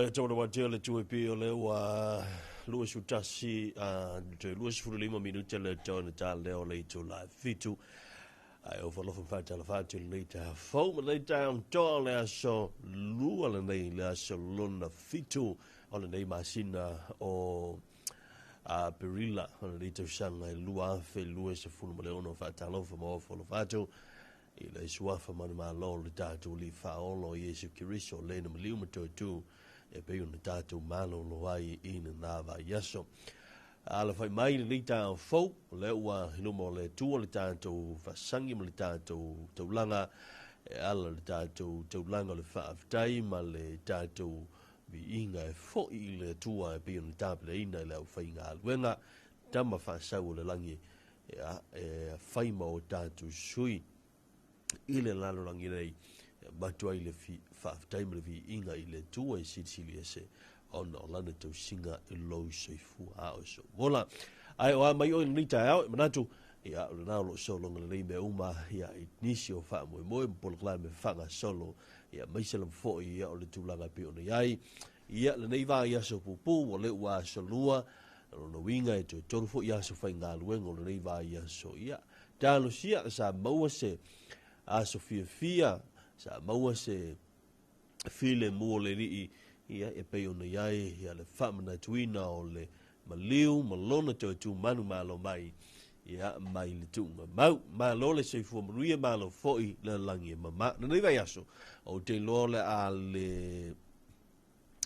Tōna wa te ole tue pi o le wa Luas utasi te Luas 45 minuta le tōna tā leo le tō la fitu. Ai o whalofa whata la whatu le tā fau ma le tā am tō le aso lua le nei le aso lona fitu o le nei masina o Perila o le tō sanga lua fe Luas fulu ma le ono whata lofa ma o whalo whatu. I le suafa manu ma lo le tātou li whaolo Yesu Kiriso le na maliu matotu e pe una tātou malo lo ai ina nava yaso. Ala whai mai ni tāo fau le ua hinumo le tua le tātou whasangi ma le tātou taulanga e ala le tātou taulanga le whaaftai ma le tātou vi inga e foi le tua e pe una tāpile ina le au whai ngā luenga tama whaasau le langi e whai ma o tātou sui ile lalo langi nei matua ile whaaftai ma le vi inga ile tua i sitili ese ona o lana tau singa i lou soifu a o so. Wola, ai o mai o nita au, manatu, ia o nao lo solo ngana nei me uma, ia i nisi o wha moe moe, mpolakla me whanga solo, ia maisalam fo ia o le tūlanga pe o na iai, ia le nei wā ia so pupu, o le ua so lua, o na winga e tu toru fo ia so whai ngā luengo, le nei wā ia so ia. Tālo sia, sa maua se, a so fia, sa maua se file mua le rii, ia e pei ona iai, ia le whamana tuina o le maliu, malona tu manu malo mai, ia mai le tunga mau, malo le seifua maruia malo foi le langi e mama, na nei vai aso, o te loa le a le,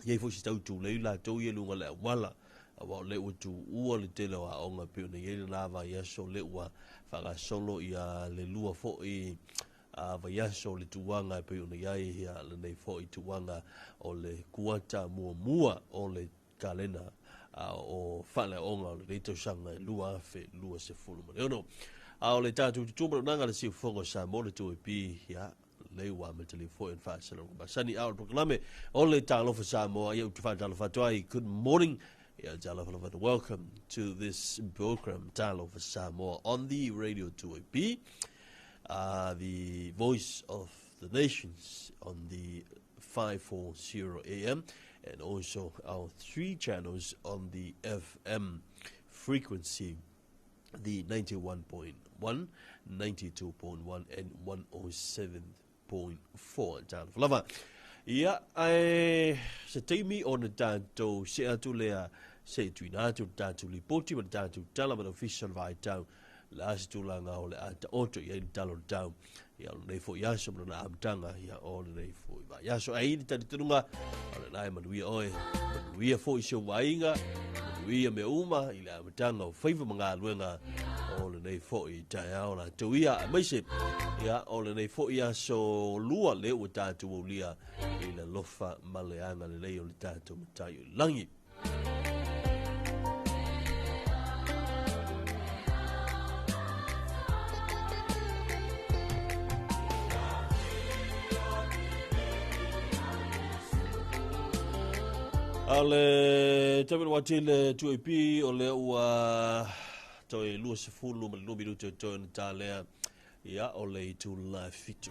iei fo si tau tu le la tau ia lunga le wala, a wao le ua tu ua le te leo a onga peo na iei le la vai aso le ua whaga solo ia le lua foi, vai aso le tuanga pe una iai hia le nei foi tuanga o le kuata mua o le kalena o whale onga o le reito sanga lua fe lua se fulu ma leono. O le tātou tutumara nanga le siu fongo sa mo le tue pi hia le ua me te le foi en whaasana ma sani au proklame o le tālofa sa moa ia utu whaatalofa tuai. Good morning. Yeah, welcome to this program Tālofa Samoa on the Radio 2AP. The Voice of the Nations on the 540 AM and also our 3 channels on the FM frequency, the 91.1, 92.1 and 107.4 down Flava. Yeah, I se teimi on the tanto se atu lea se tuinatu tanto lipoti ma tanto talama official vai tau la situlanga o le ata oto ia i talo tau ia o nei fo iaso ma na amtanga ia o nei fo i vai iaso ai ni tani tununga o le nai manuia oe manuia fo i se wainga manuia me uma i le amtanga o faiva mga luenga o le nei fo i tai ao la tuia a maise ia o le nei fo i aso lua le ua tatu o lia i le lofa maleanga le lei o le tatu matai o langi. Ale tamen wati le tuepi o le ua toi lua sefulu ma lua minuto toi na tālea ia o le tu la fitu.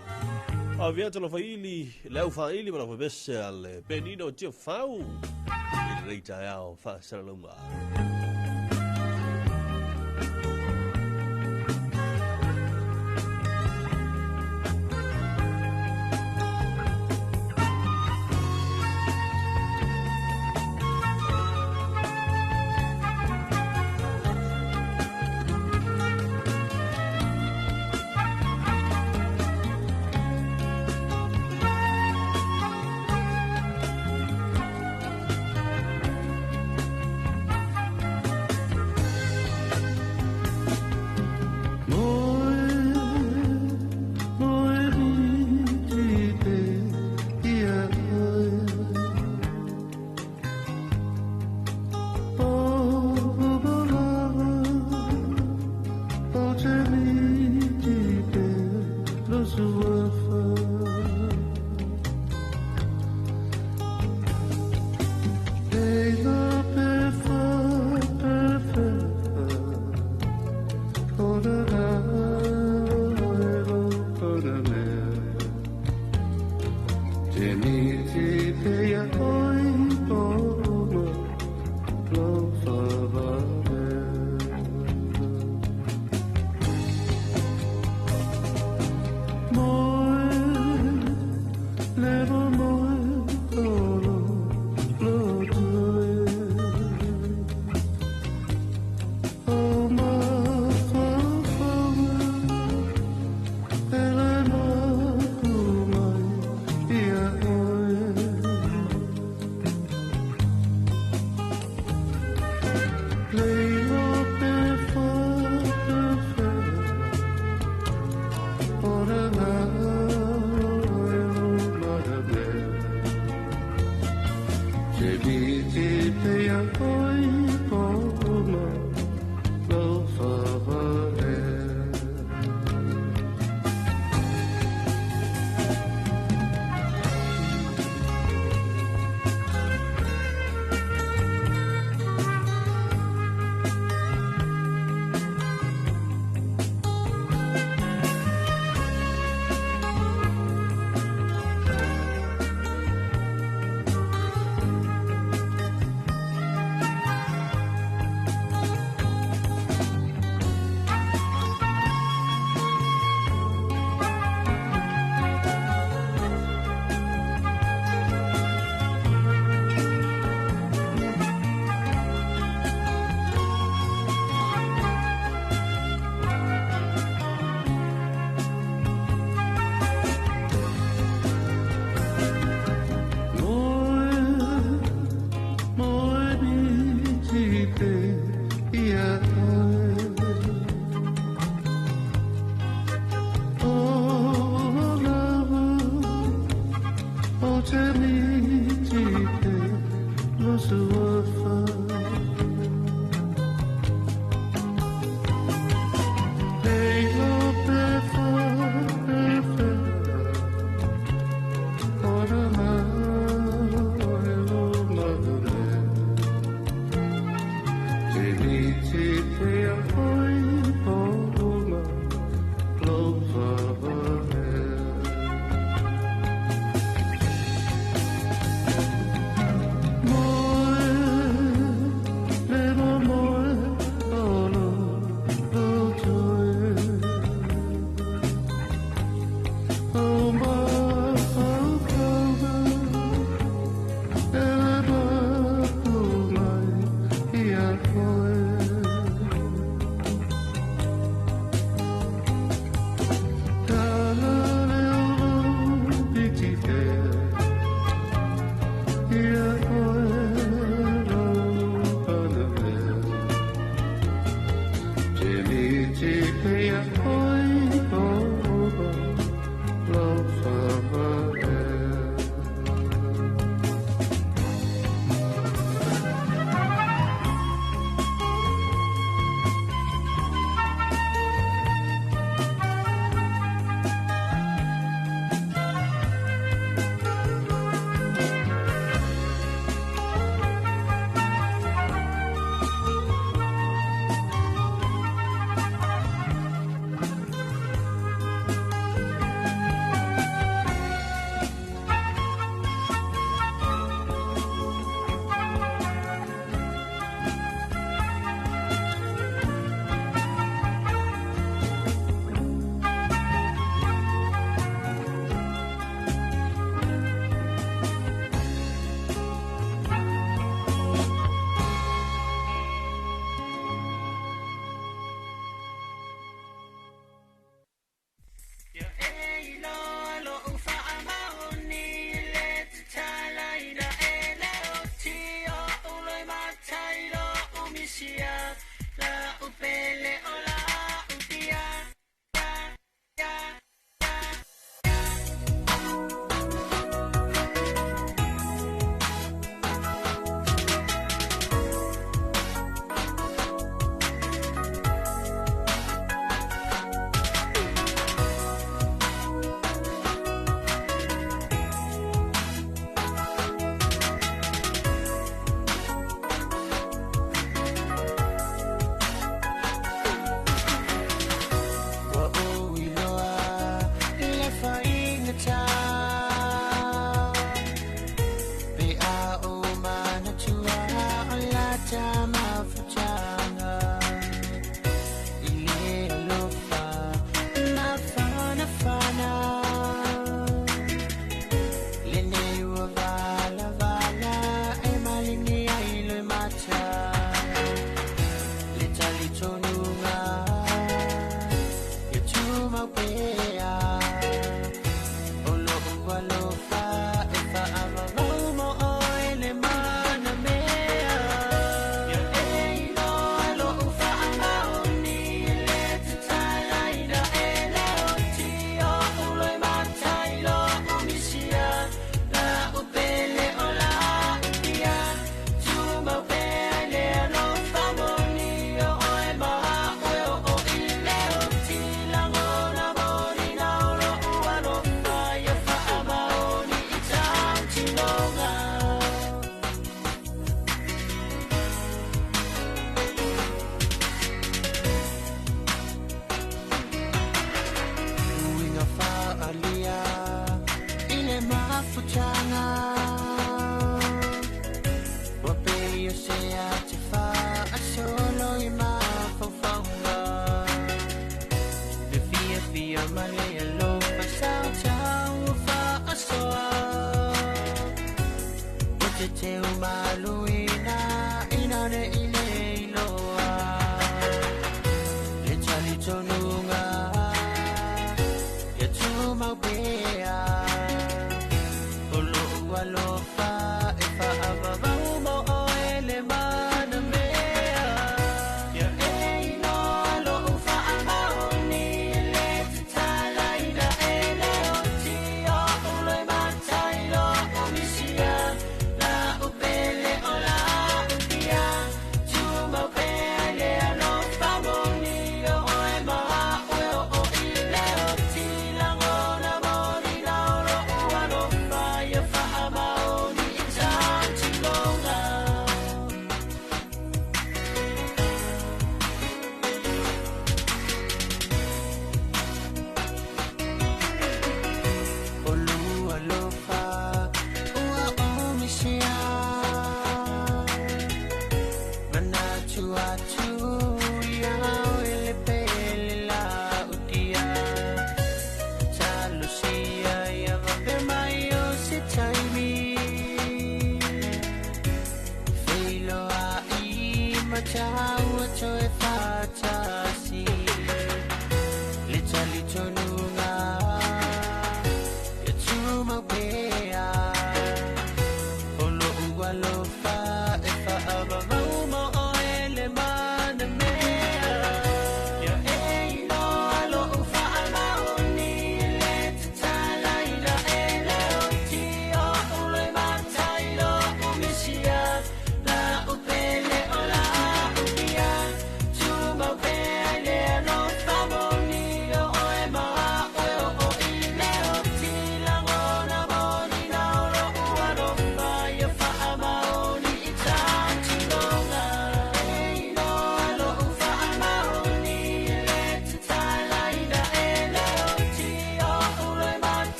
A viata la faili, leu faili ma la fabese ale penino tia fau i reita ao fa saralunga.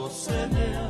Sene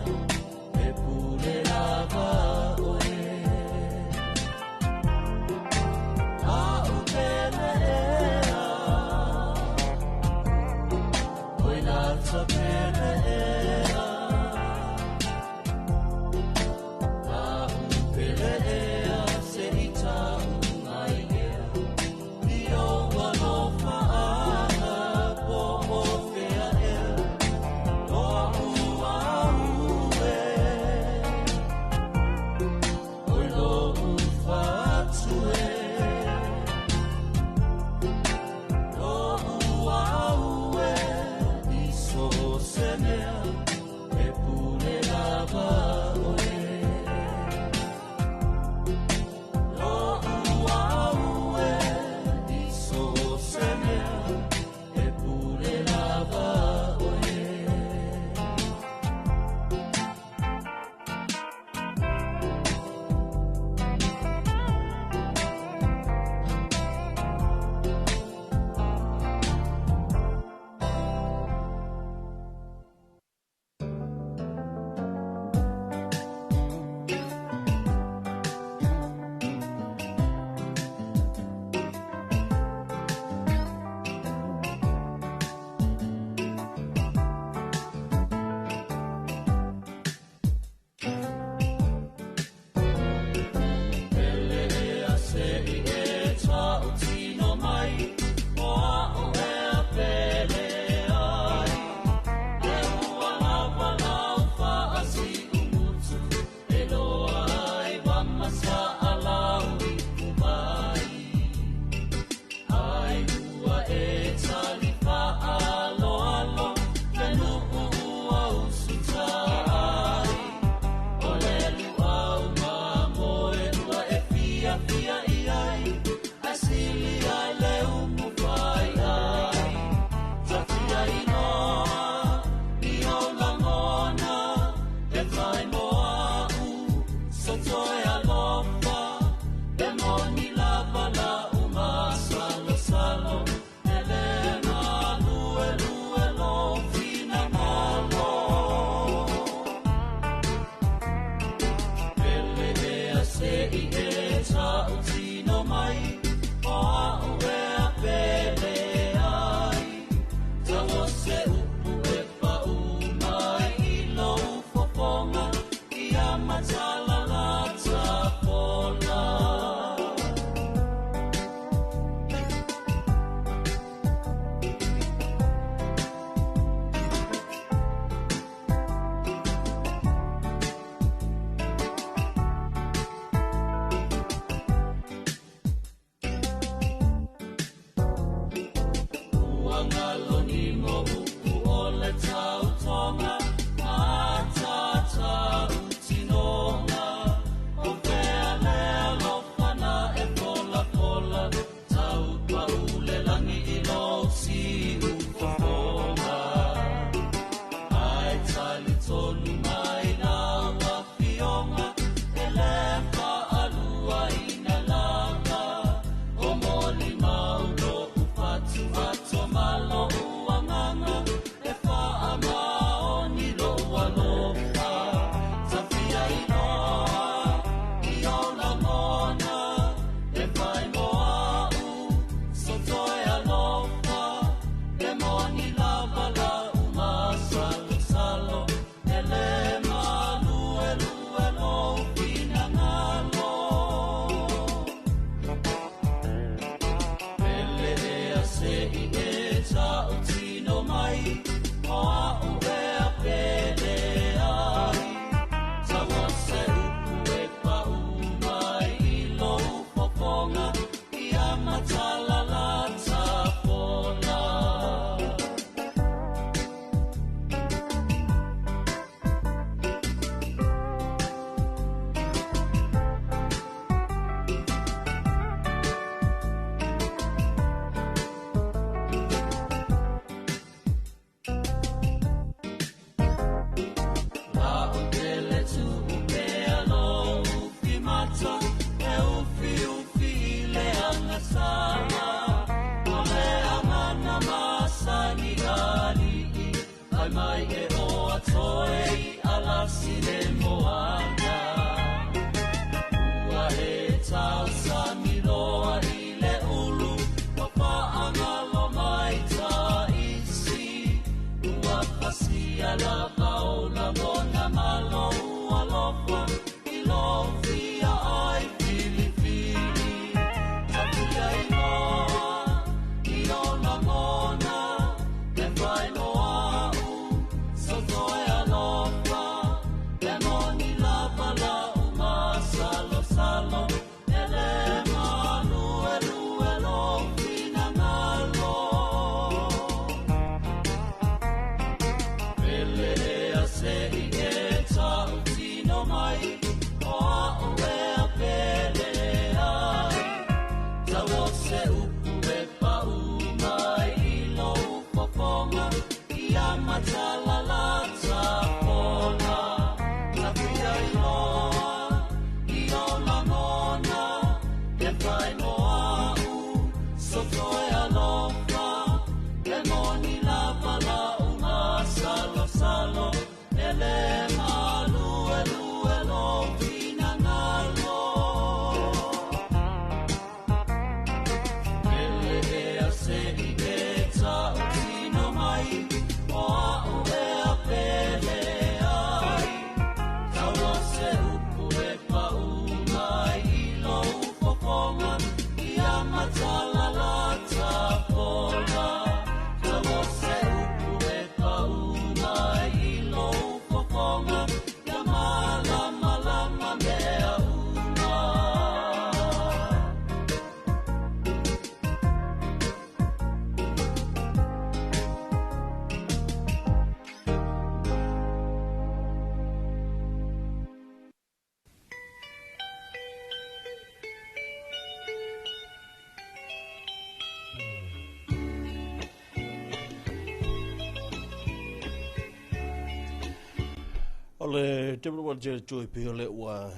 Ole te mo je joy pe ole wa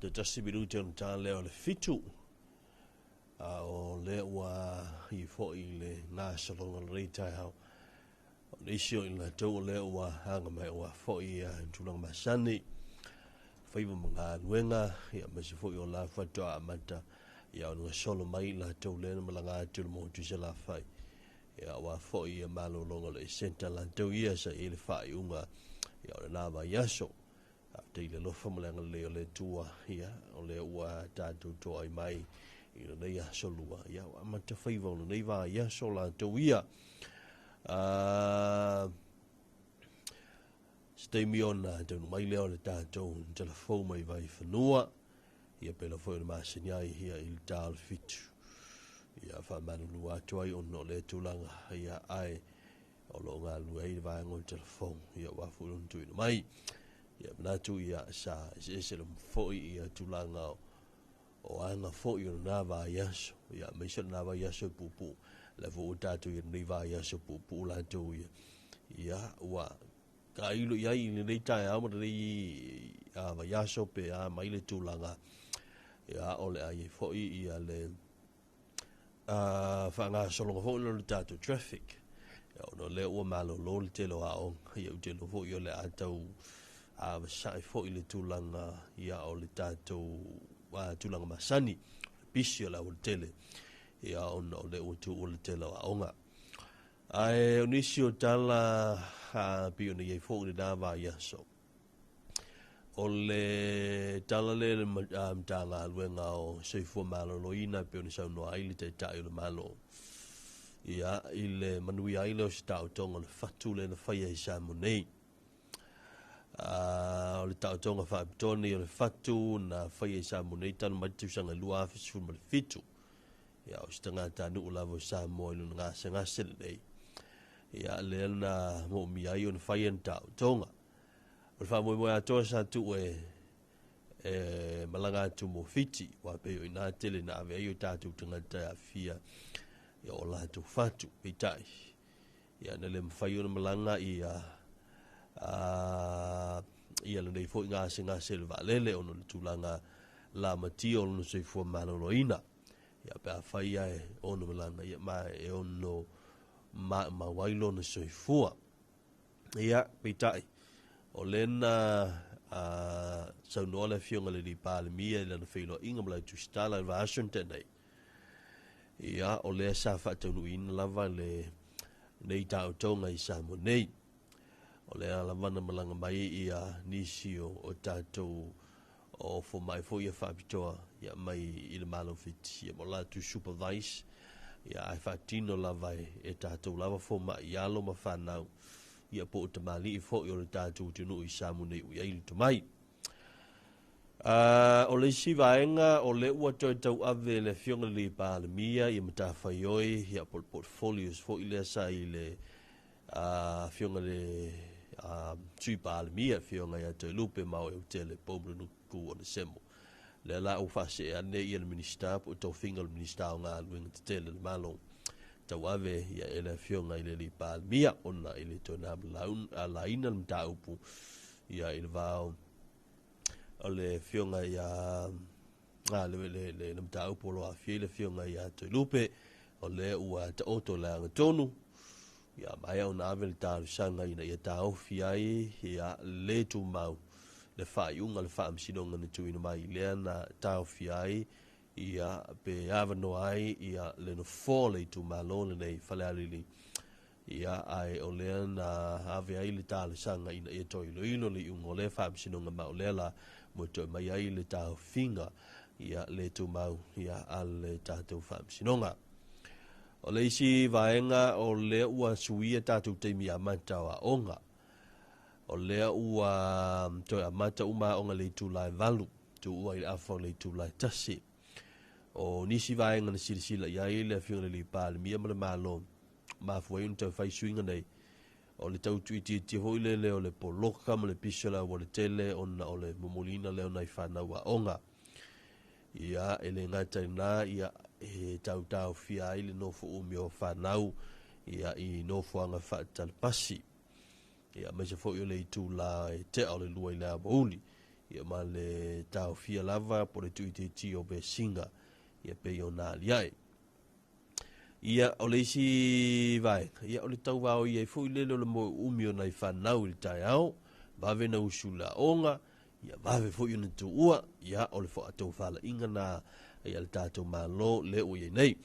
de just biru te ta le ole fitu o le wa I fo I le national retail how le sio in la to le wa hanga mai wa fo I tulang masani faiva mga luenga ya masi fo I la fa to amata ya no solo mai la to le malanga tu mo tu se la fai ya wa fo I malo longo le senta la to ia sa ile fa unga ya le lava yaso te le lo famulanga le tua ia o le ua tatu to ai mai I le yaso lua ya ma te faiva no nei va yaso la to ia stay me on te mai le le tatu te la fo mai vai fanua ia pe la fo le masinia ia il tal fitu ia fa manu lua to ai on no le tulanga ia ai o lo ngā luei vai ngoi telefon ia wafu untu ina mai ia manatu ia sa ese le mfoi ia tulanga o anga foi o nā vai yaso ia meisa nā vai yaso pupu le vo utatu ia ni vai yaso pupu la tu ia ua ka ilo yai ni nei tai au mara nei va ya so pe a mai le tūlanga ia ole ai foi ia le fa nga solo ho le tato traffic ia no le o malo lo le telo a o ia u telo fo ia le atau a sai foi le tūlanga ia ole tato tūlanga masani pisio la o tele ia ona o le o tu o le telo a onga ai onisio tala pi ona ia fo le dava ia so o le tala le tala luenga o seifua malo loina pe ona sau noa ai le tai o le malo ia i le manui ai le o se tautonga le fatu le na whaia i sa monei o le tautonga whaapitone o le fatu na whaia i sa monei tanu matiusanga lua afis fuma le fitu ia o se tangata nuu lavo sa moa ilu ngase ngase le nei ia le na mo mi ai o na whaia na tautonga o fa mo atoa sa tu malanga tu mo fiti wa pe o ina tele na ave yo tatu tangata afia ya ola tu fatu pitai ya na le mfayo na malanga ia le nei fo nga singa selva lele ono le tulanga la matio no se fo maloloina ya pa faia ono malanga ya ma ono ma wailo no se fo ya pitai o lena sau noa le fionga le li pāle mia i lana whailo inga mla tu stala i Washington nei. Ia o lea sa whaatanu ina lava le nei tau tonga i sa mo nei. O lea lavana malanga mai ia nisi o tātou o fo mai fo ia whaapitoa ia mai i le malo fiti. Ia mo la tu supervise ia ai whaatino lava e tātou lava fo mai i alo ma whanau. Ia po te mali i fo i o le tātou tunu i samu nei ui aili tu mai. O le si vaenga o le ua toi tau ave le fionga li pa le mia i mata whaioi ia portfolios fo i le sa i le fionga le tui pa le mia fionga ia toi lupe mau e utele pomre nuku o le semo. Le la u fase e ane i le minister po tau finga le minister o ngā luenga te tele le malong. Tau ave ia ele fionga ile li pa mia ona ile tona laun ala ina mta upu ia ile vao ole fionga ia le mta upu lo afile fionga ia to lupe ole ua ta oto la tonu ia mai ona ave le ta sanga ina ia ta ofiai ia le tu mau le fa yunga le fa msidonga ne tu ina mai le na ta ofiai ia pe avano ai ia le no fole tu malone nei falalili ia ai ole na ave ai le tale sanga ina e toi lo ilo le un le fa sino nga maulela mo to mai ai le ta finga ia le tu mau ia al ta tu fa sino nga ole si vaenga ole ua suia ta tu te mi amata wa onga ole ua to amata uma onga le tu lai valu tu ua i afo le tu lai tasi o nisi vaenga na silisila ia ile fiona li pal mia mala malo ma foi un te fai swinga nei o le tau tuiti ti hoile le o le poloka ma le pisola o le tele ona o le momolina le ona i whana wa onga ia ele ngata na ia e tau fia ile no fo umi o whanau ia i no fuanga whaatal pasi ia me se foi le tu la te o le lua i la bouli ia ma le tau fia lava po le tuiti ti o be singa ia pe ona liai ia o le si vai ia o le tau vao ia fu le le mo umio nai fanau il tai au va ve na usula onga ia va ve fu yuna tu ua ia o le fo atou fala inga na ia le tatou malo le o ia nei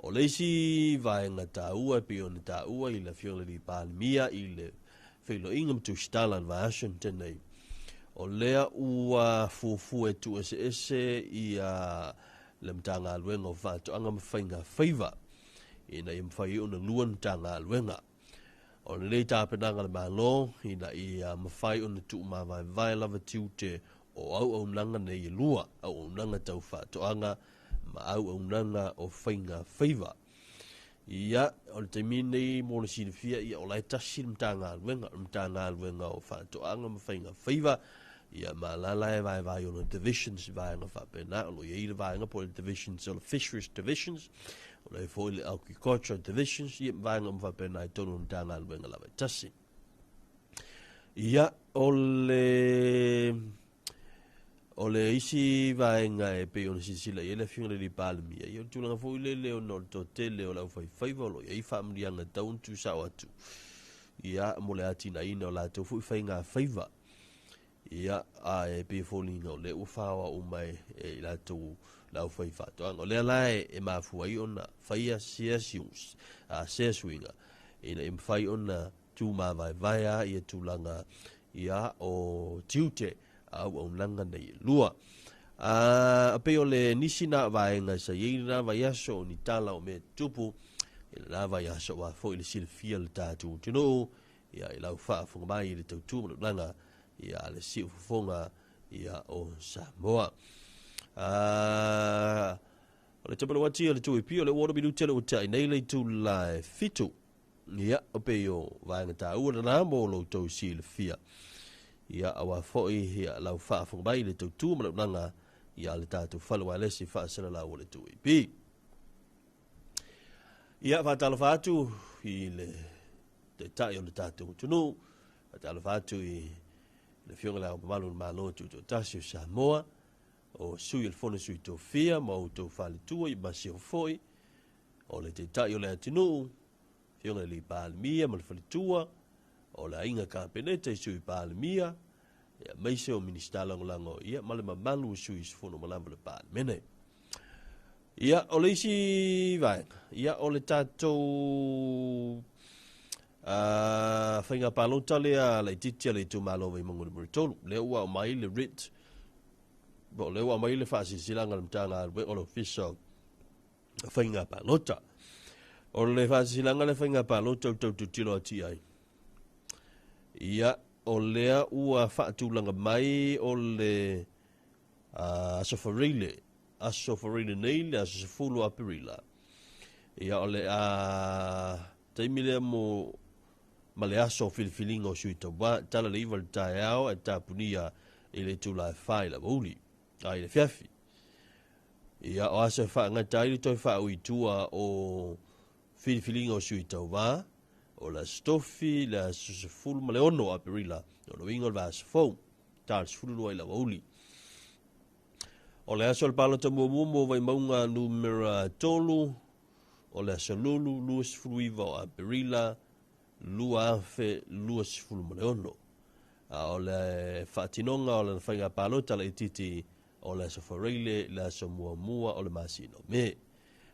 o le si vai ngata ua pe ona ta ua i le fiona li palmia i le felo inga tu stalan Washington nei o lea ua fufu e tu ese ia le mtanga luenga o fatu anga mawhainga whaiva ina i mwhai una luan tanga luenga o le lei tāpenanga le malo ina i mawhai una tu mawai vai lava tiute o au nanga nei i lua au nanga tau fatu anga ma au nanga o whainga whaiva ia o le taimine mo le sinifia ia o lai tasi mtanga luenga o fatu anga mawhainga whaiva ia malala e vai o divisions vai nga fa pena o ia ile vai nga po divisions o fisheries divisions o le fo le agriculture divisions ia vai nga fa pena i tonu tanga le nga lava tasi Ia o le isi vaenga e pe ona sisila ia le finga le palmi ia tulanga fo le ono to tele o la fai volo ia family anga down to sawatu ia mo le atina ina o la to fu fainga faiva ia a e pe folinga o le ufawa o mai e la to la fai fa to o le la e ma fu ai ona faia siasius a siasuinga ina im fai ona tu ma vai ia tulanga ia o tiute au au langa nei lua a pe o le nisina vaenga sa ina vai aso ni tala o me tupu la vai aso wa fo ile sil fiel tatu tino ia ila fa fu mai ile tu langa ia le si fonga ia o Samoa o le tapalo wati le tu pi o le woro bilu tele o tai nei le tu la fitu ia o pe o vaenga ta u na mo lo to sil fia ia awa foi ia lau fa fu bai le tu ma langa ia le tatu falu ale si fa sala la ole tu pi ia va tala fatu i le te tai o le tatu tunu va tala fatu i le fionga la malu malo tu tasio Samoa o sui il fono sui to fia ma o to fali tu i basio foi o le te tai o le tunu fionga li palmia ma le fali tua o la inga kampenete sui palmia ia maise o minista lango ia male malu sui fono malamba le pan mene ia o le isi vai ia o le tato fainga palota le titia le tu malo ve mangu le tolu le ua mai le rit bo le ua mai le fasi silanga le mtanga o le official fainga palota o le fasi silanga le fainga palota tu tilo ati ai ia o lea ua whaatulanga mai o le asofarile nei le asofulu apirila ia o le taimilea mo ma le aso filifilinga o suita wa tala le iwa le tae au e tapunia i le tula e whai la mauli ai le fiafi ia o asa whaangatai le toi whaauitua o filifilinga o suita wa o la stofi la susufulu ma le ono a perila o lo ingo va sfo tal sfulu la woli o le asol palo te mo vai maunga numero tolu o le asolulu luas fluiva a perila lua fe luas fulu ma le ono o le fatinonga o le fainga palo tala ititi o le sofarile la somuamua o le masino me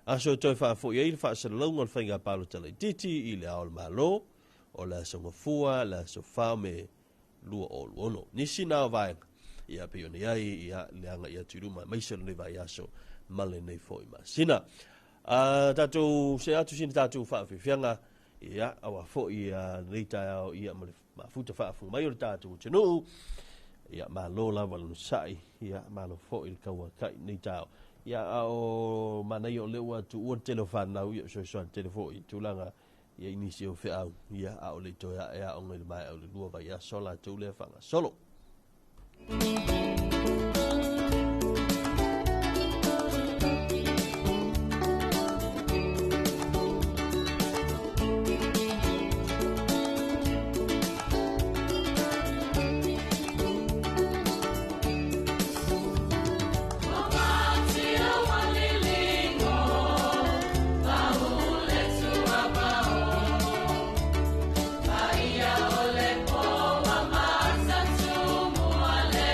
aso toi fa fo ye fa se longo al fainga palo tele titi i le al malo o la so fua la so fame lu o ono ni sina vai ia pe oni ai ia le anga ia turuma mai se le vai aso male nei foi ma sina tatu se atu sin tatu fa fianga ia awa fo ia rita ia ma futa fa fu mai o tatu tenu ia malo la valu sai ia malo fo il kawa kai nei tao ia o manai o lewa tu o telefon na ia so telefon tu langa ia inicio fe au ia o le to ia o le mai o le lua vai ia sola tu le fanga solo Ia ole po wa masa tu mo ale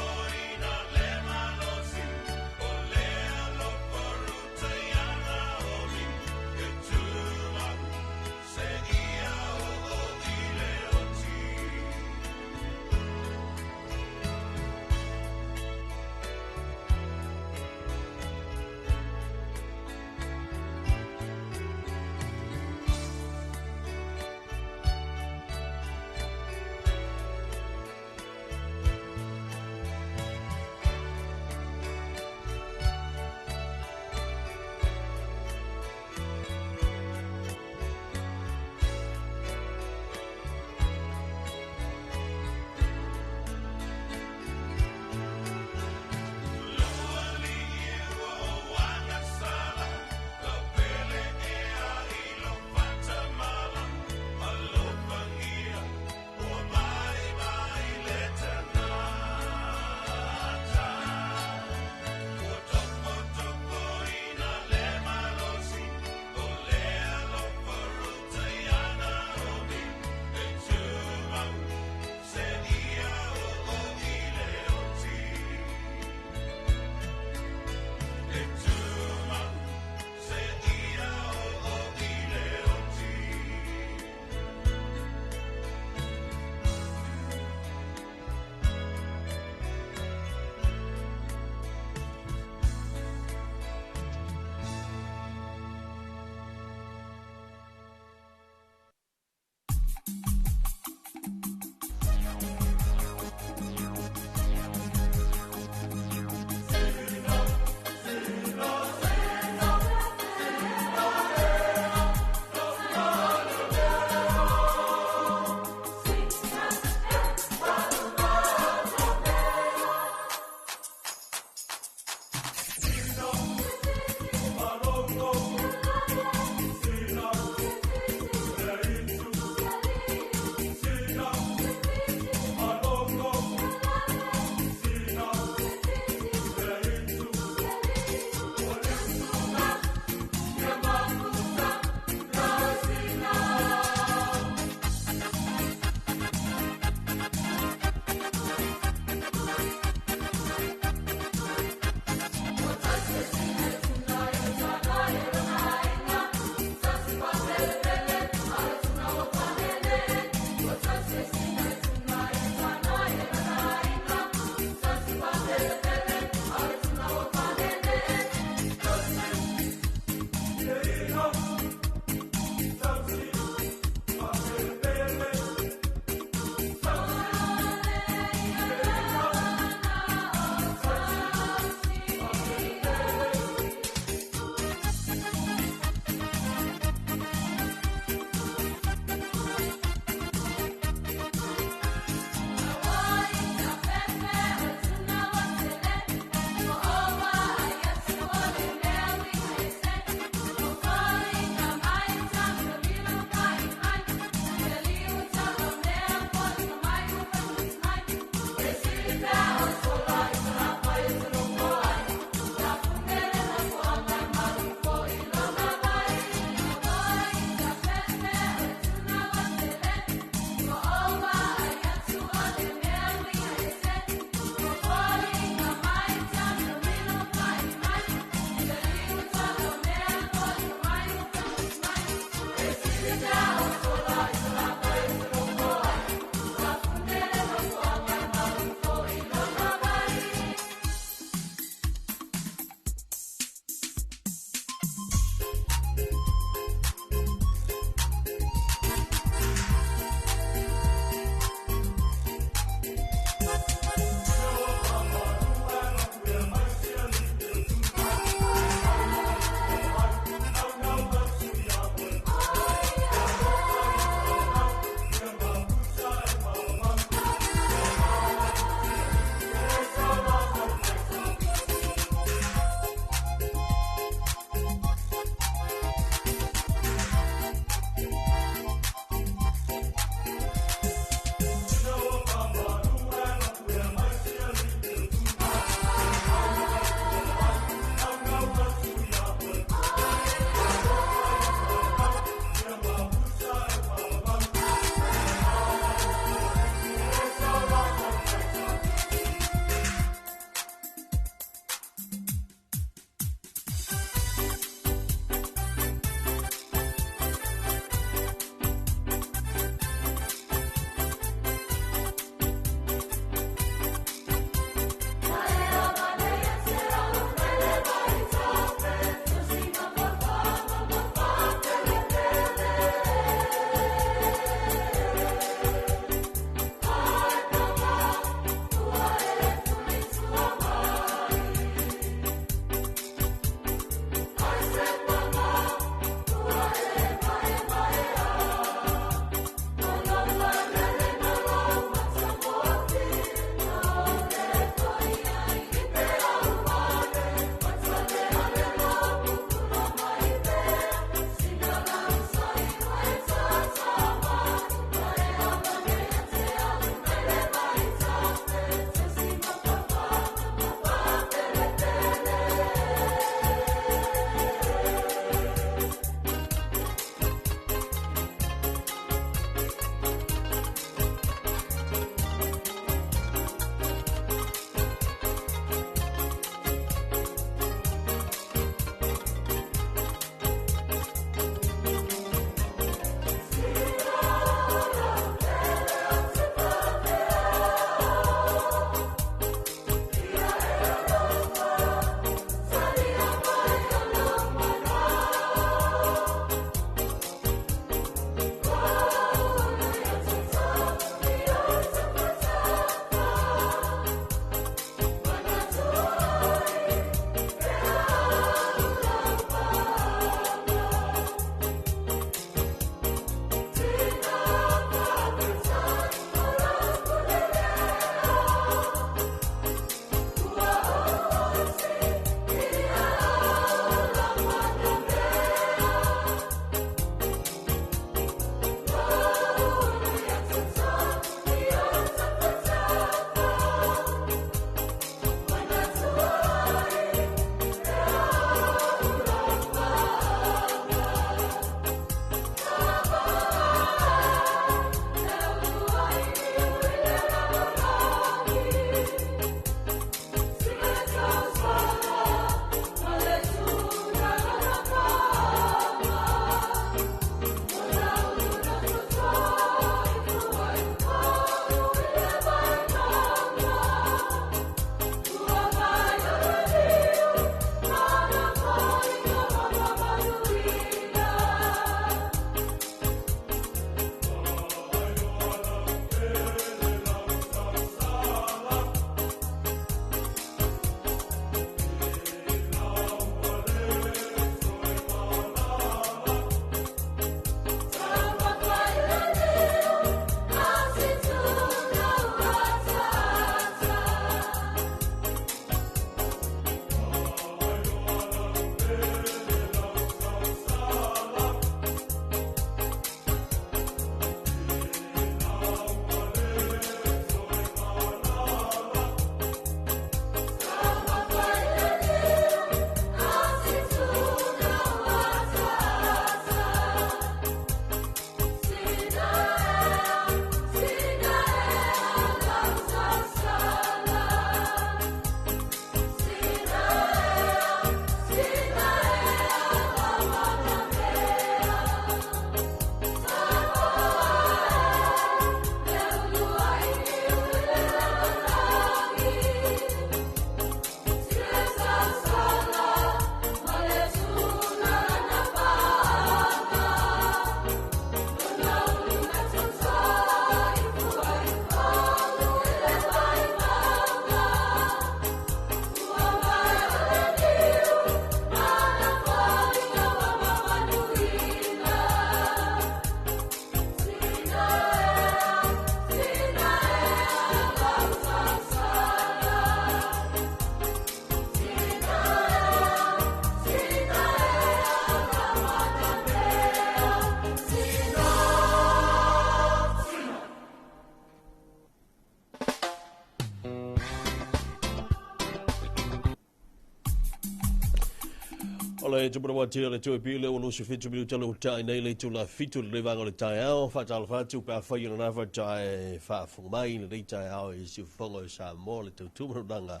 Ole te pura watia le tue pile o lusi fitu miu tala utai nei le tu la fitu le vanga le tai ao whatala whatu pa whai na nawa tai whaafung mai le tai ao i si whongo i sa mo le tau tumarunanga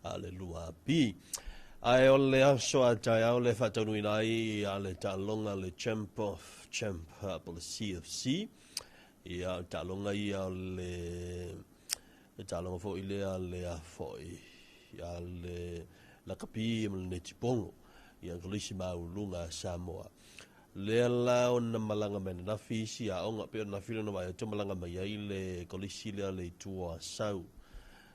a le lua pi. Ai o le aso a tai ao le whatanui nai a le talonga le champ po le CFC i a talonga i a le talonga fo i le a le a fo i a le la kapi i le tipongo. Ia kolisi maulunga Samoa. Lea la o na malanga mena na fisi a onga pe na filo na mai to malanga mai ai le kolisi lea le tua sau.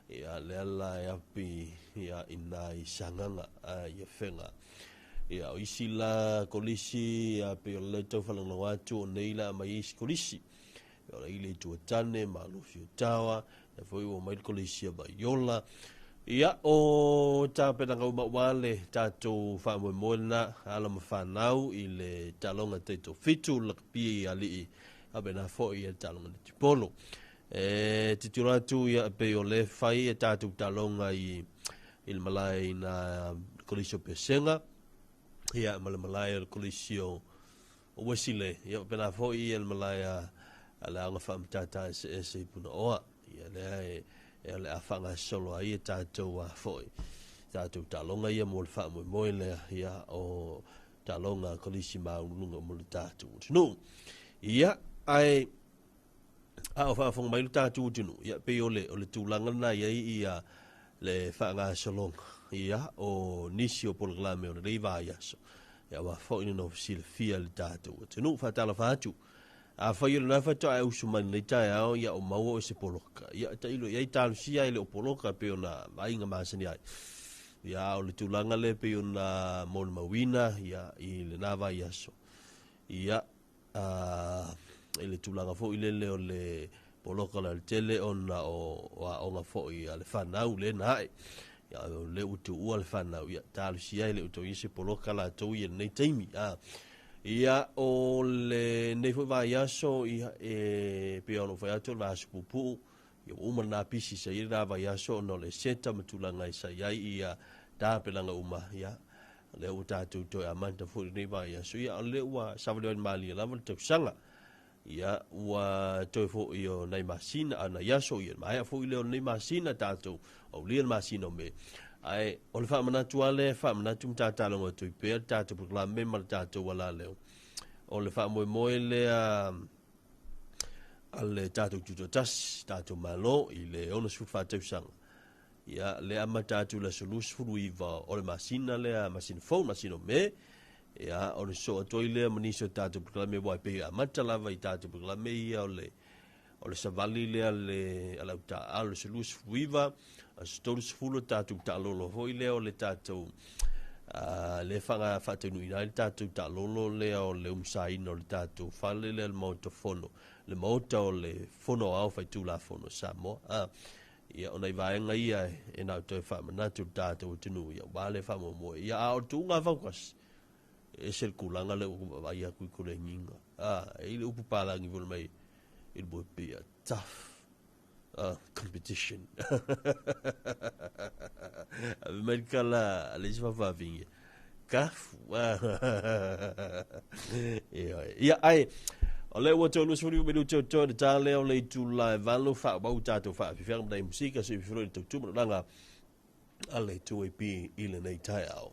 Ia lea la ia pi ia ina i sanganga a ia fenga. Ia o isi la kolisi a pe le to falanga watu o nei la mai isi kolisi. Ia le ile tua tane ma lufi tawa e foi o mai kolisi ba yola. Ia o ta penanga uma wale tatou whamoemoena ala mawhanau i le talonga teito fitu lakpi ali a bena fo i e talonga le tipolo. Tituratu ia pe o le whai e tatou talonga i le malai na kolisio pesenga. Ia malai le kolisio o wesile. Ia bena fo i le malai a le anga whamtata e puna oa. Ia lea e le afanga solo ai e tātou a foi. Tātou talonga ia mo le wha moe lea ia o talonga kolisi maulunga mo le tātou utinu. Ia ai a o whaafonga mai le tātou utinu. Ia pe o le tūlanga na ia le whaanga solonga. Ia o nisi o polaglame o le reiva iaso. Ia wa foi ni no fisi le fia le tātou utinu. Whatala whaatu. A whai na whata e usumani le tai ao ia o maua o se poloka. Ia ta ilo ia i tālu sia ile o poloka pe o na mainga maasani ai. Ia o le tūlanga le pe o na mole mawina ia i le nawa i aso. Ia i le tūlanga fo i le o le poloka la le tele o na o nga fo i le whanau le nae. Ia o le utu ua le whanau. Ia tālu sia ile utu i se poloka la tau i nei taimi. Ia o le nei foi vai aso ia pe ono foi ato va pupu ia uma na pisi se ia vai aso no le seta matulanga isa ia ta pelanga uma ia le uta tu to amanta foi nei vai aso ia le ua savale mali la vol sanga ia ua to fo io nei masina ana yaso ia mai foi le nei masina tato o le masina me ai o le whamanatu ale, whamanatu mtātālonga tui pēr, tātou proklame ma le tātou wala leo. O le whamoe lea ale tātou tutotas, tātou malo, i le ona sifut whātau sanga. Ia le ama tātou la solus furu iwa o le masina lea, masina phone, masina me, ia o le soa toi lea maniso tātou proklame wai pēr, amata lava i tātou proklame ia o le savali lea le alauta alo solus furu iwa, stolu sfulu tātou tālolo hoi leo le tātou le whanga whatenui nai le tātou tālolo leo le umsaino le tātou whale le mauta fono le mauta o le fono au whai tūla fono Samoa ia o nei vaenga ia e nau toi whamanatu tātou tinu ia wale whamo moe ia a o tūnga whaukas e sel kulanga le uku vai a kui kore nyinga e le upu pālangi vole mai il boi pia tough competition. Amerika la alisma favinha. Kafu. Ia ai. Ole o tolu suri me luto to de tale o le tu la valo fa ba utato fa fi ferm da musica se fi to tu langa ale tu e pi ile nei tai ao.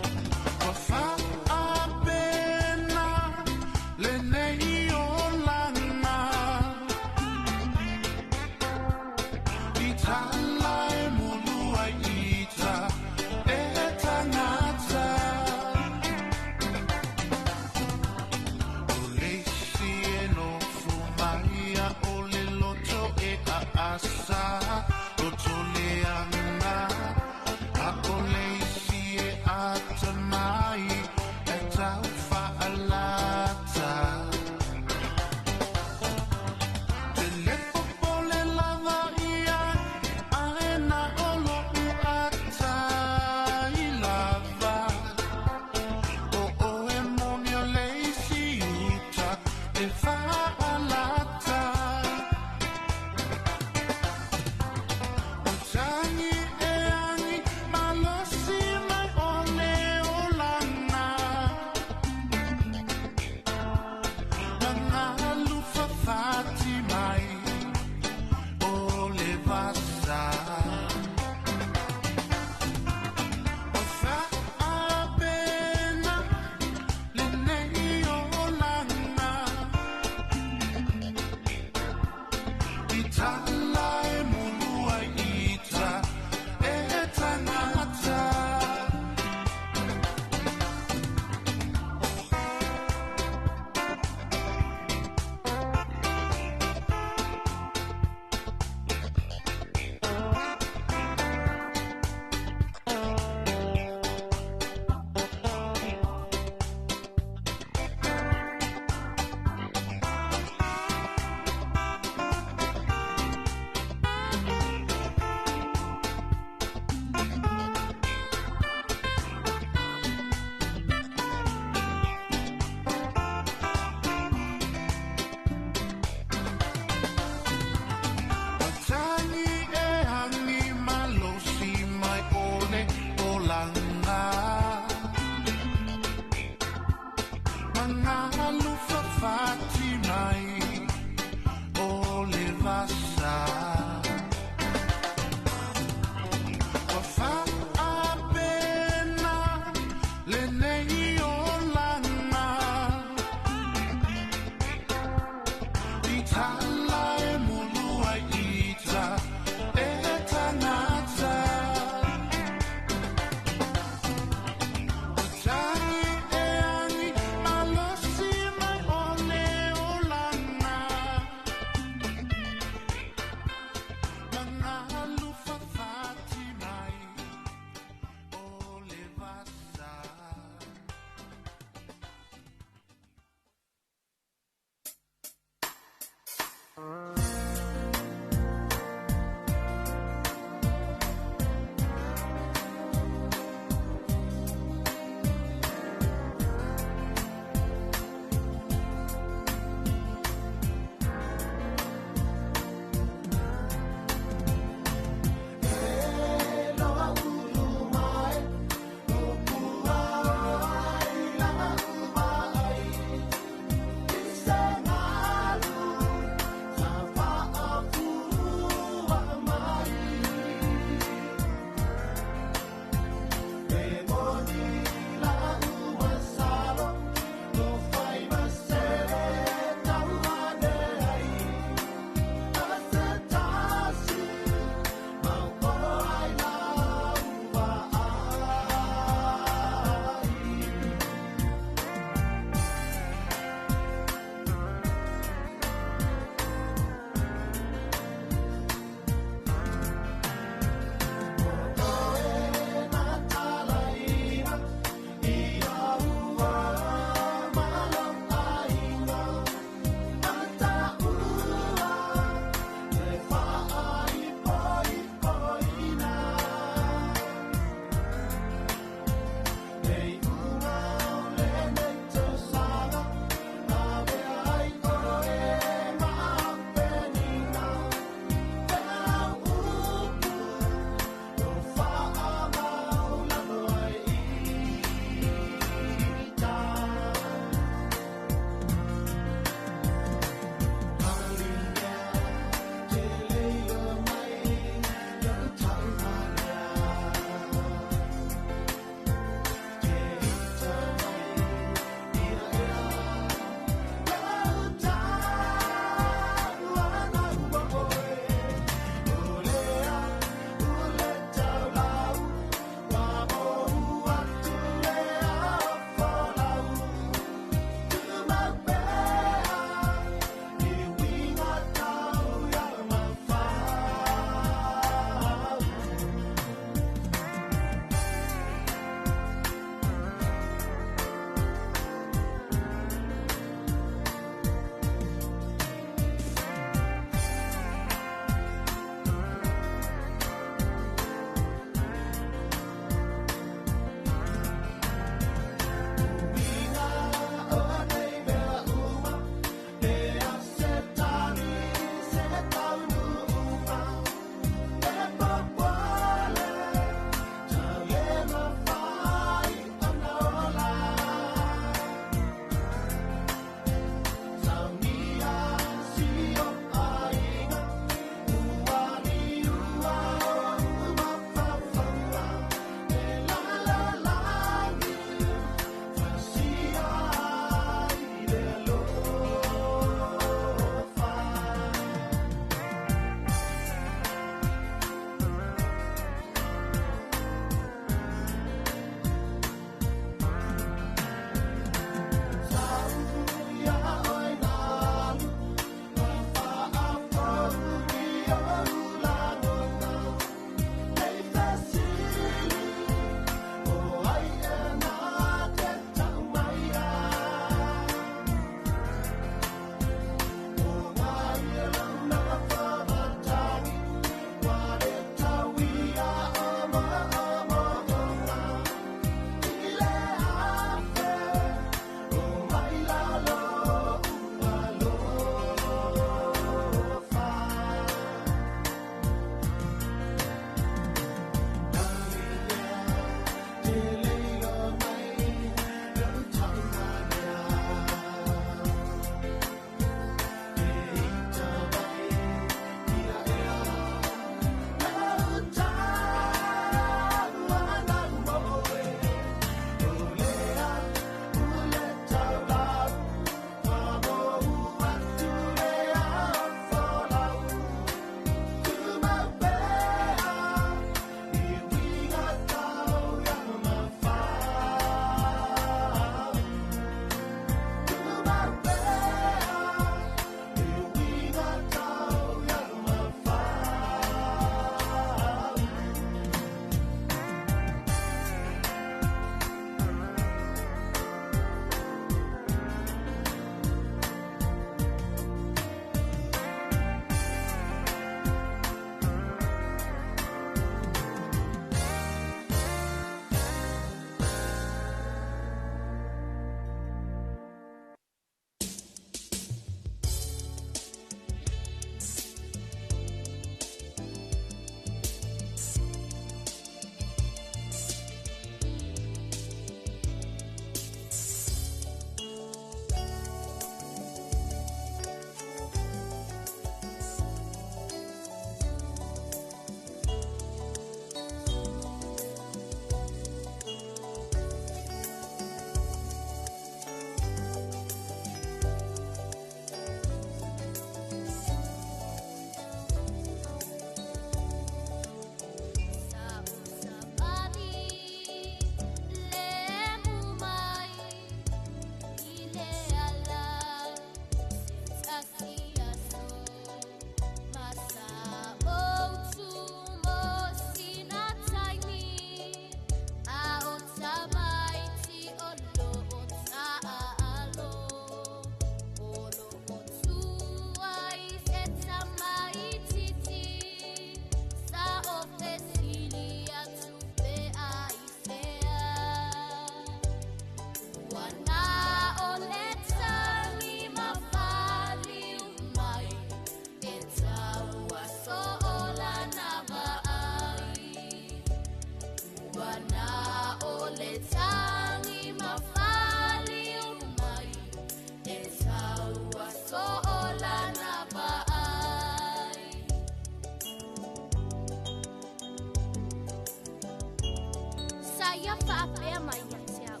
ia whaapea mai ia te au.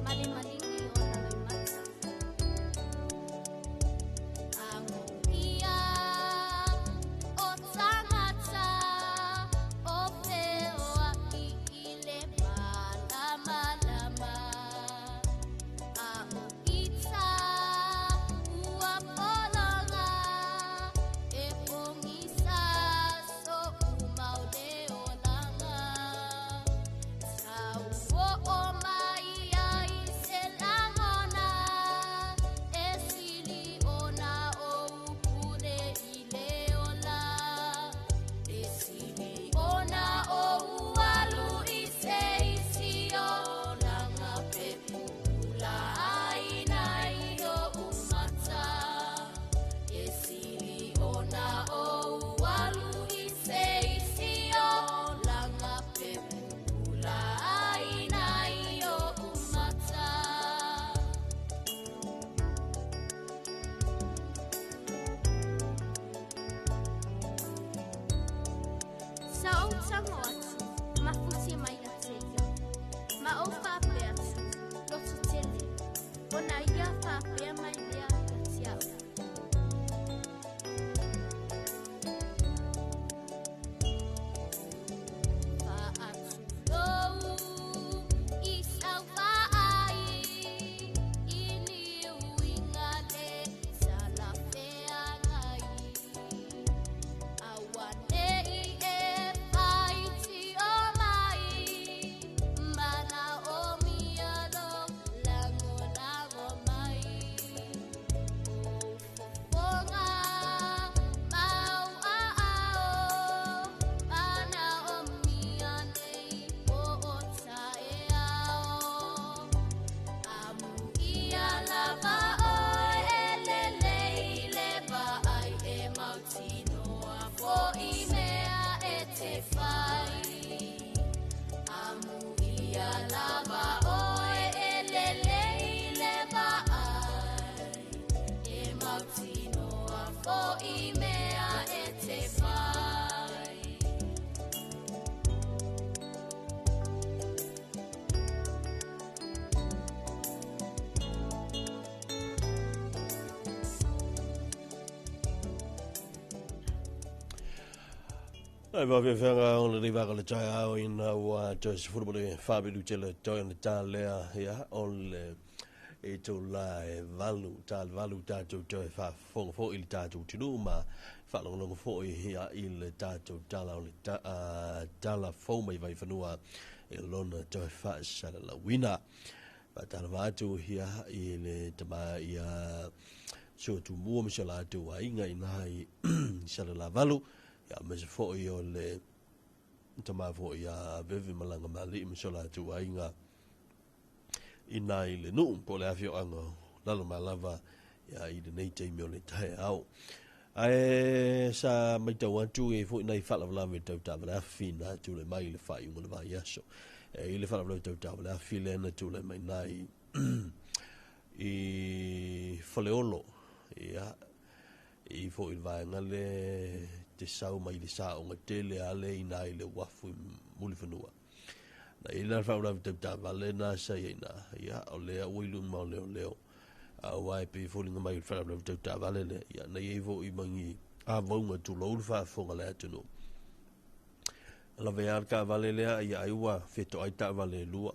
Male malingi o nai mata. Ango ia o tangata o wheoa I le malama lama. Ango ita ua polanga e pongisa so umau leo langa. Tau o mai ai se langona e sili ona o upule I leola. E sili ona o ualu I se isi o langa pepula aina I o umata. E sili ona o ualu I se isi o langa pepula aina I o umata. Sa o tango atu, mafuti mai na te ia. Ma o whape atu, loto tele. Ona ia whape mai lea ka te au. Wha atu lou, I sau whaai. I liu inga le, sa la whea ngai. Awane I e whaiti o mai. Mana o mialo, lango lango mai. O fofonga, mau a ao. Mana o mianei, o o tae ao. Amu ia lava o elelei leva ai e mautinoa fo I mea e te whai. Amu ia lava o elelei leva ai e mautinoa fo I mea e te whai. Ai va ve venga on le va le tai au in wa just football e Fabio Lucella toi on ta lea ya on le e to la e valu ta to fa fo il ta to tinu ma fa lo fo ya il ta to ta la fo mai vai fanua e lona to fa sa la wina pa ta va to hia I le tama ya so tu mo mi sala to ai ngai nai sa la valu ya me se fo yo le tama fo ya veve malanga mali mi sala tu ai nga ina I le nu po le afio anga lalo malava ya I de nei te mio le tai au ai sa mai tau atu e fo nei fala la me tau tavla fina tu le mai le fai un le vai aso e le fala tau tavla file na tu le mai nai I foleolo ya I fo il vai ngale te sau mai le sa o tele ale ina I le wafu muli fanua na ina fa ora te vale na sa ina ya o le o ilu ma leo a wai pe fo linga mai fa te vale le ya na ye vo I mangi a vo ma tu lo fa fo ngale tunu la vea ka vale le ya ai wa feto ai ta vale lua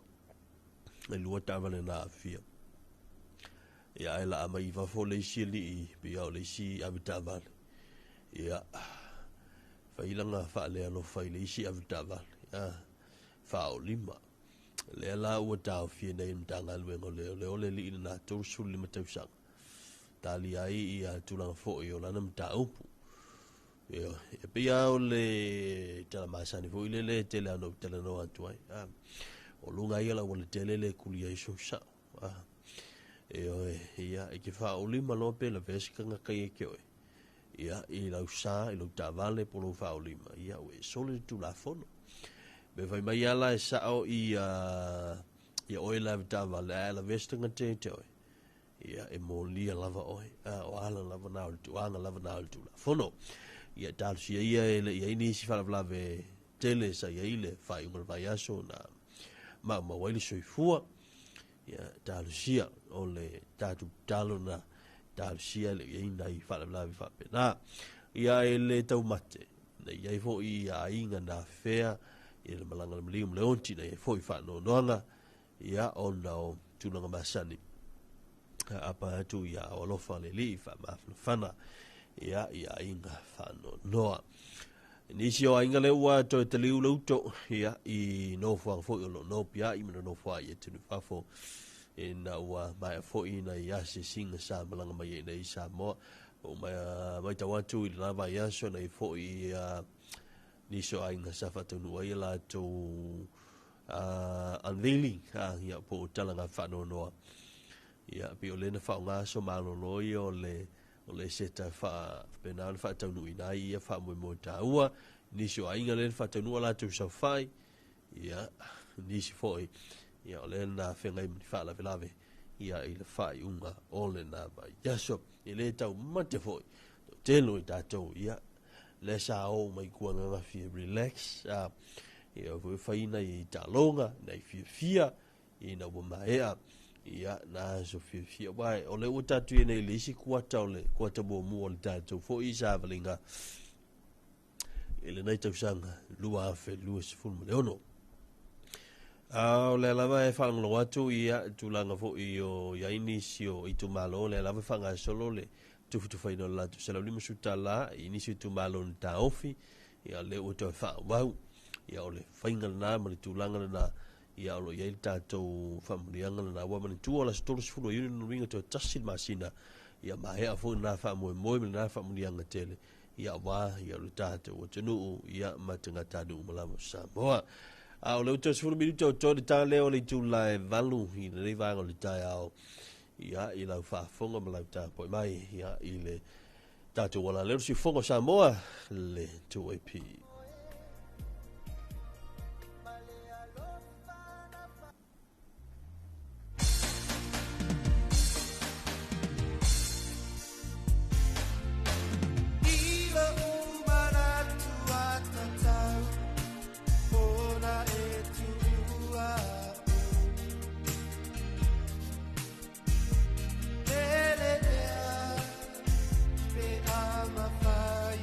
e lua ta vale na fia ya ai la mai va fo le si li bi o le si abita vale ya fa ilanga fa le no fa le si abita vale ya fa o lima le la o ta fi nei mtanga le le li na to sul lima te sang tali ai ia tulang fo yo la nam ta upu yo e pia o le tala masani fo le tele no atuai o lunga ia la o le tele le kulia iso sa yo ia e ke fa o lima lo pe la veska nga kai ke o ia I la usa I lo ta vale po lo fa o lima ia o sole tu la fono be vai mai ala e sa o ia o la ta vale la veska nga te o ia e mo lia lava oi o ala lava na tu anga lava na tu la fono ia tal si ia ele ia ini si fala ve tele sa ia ile fai un vai aso na waili soifua ia talusia o le tatu talo na talusia le ina i whalalavi whapena ia e le taumate na ia i fo i a inga na fea ia le malanga le malium le onti na ia fo i whanonoanga ia o nao tulanga masani apa atu ia o lofa le li whamafana ia inga whanonoa nisi o inga le ua to te liu lauto ia i no fuang fo i lo no pia i mana no fua i tunu fafo ina ua mai fo i na ia se singa sa malanga mai na i sa mo o mai ta watu i lava ia so na i fo i nisi o inga sa fatunu ai la to unveiling ia po talanga whanonoa ia pi o lena whaonga so malolo i o le seta fa penal fa tau ina ia fa mo taua nisi o inga len fa tau la tu sa fai ia nisi foi ia le na fenga i fa la velave ia i le fai unga o le na ba ia so i le tau mate foi telo i tatou ia le sa o mai kua nga fi relax ia vo faina i talonga nei fia ina wo maea ia na so fia wai o le utatu nei lisi kuata o le kuata mo mo le tatou fo i sa valinga ele nei tau sanga lua fe luas ful le ono o le lava e fanga watu ia tulanga fo i o ia inisio i tu malo le lava fanga solo le tu faina la tu sala lima sutala inisio tu malo ta ofi ia le uto fa wau ia o le fainga na ma le tulanga na ia o ia tatou familianga na wa mani tu ola stories fulo yuni no ringa to tasil masina ia mai a fo na fa mo na familianga tele ia wa ia o tatou o tunu ia matanga tadu malamo sa boa a o le to fulo mi to ta le o le tu la valu i le va o le tai ao ia i la fa fonga ma ta po mai ia i le tatou wala le si fonga sa moa le tu ap I'm a fire,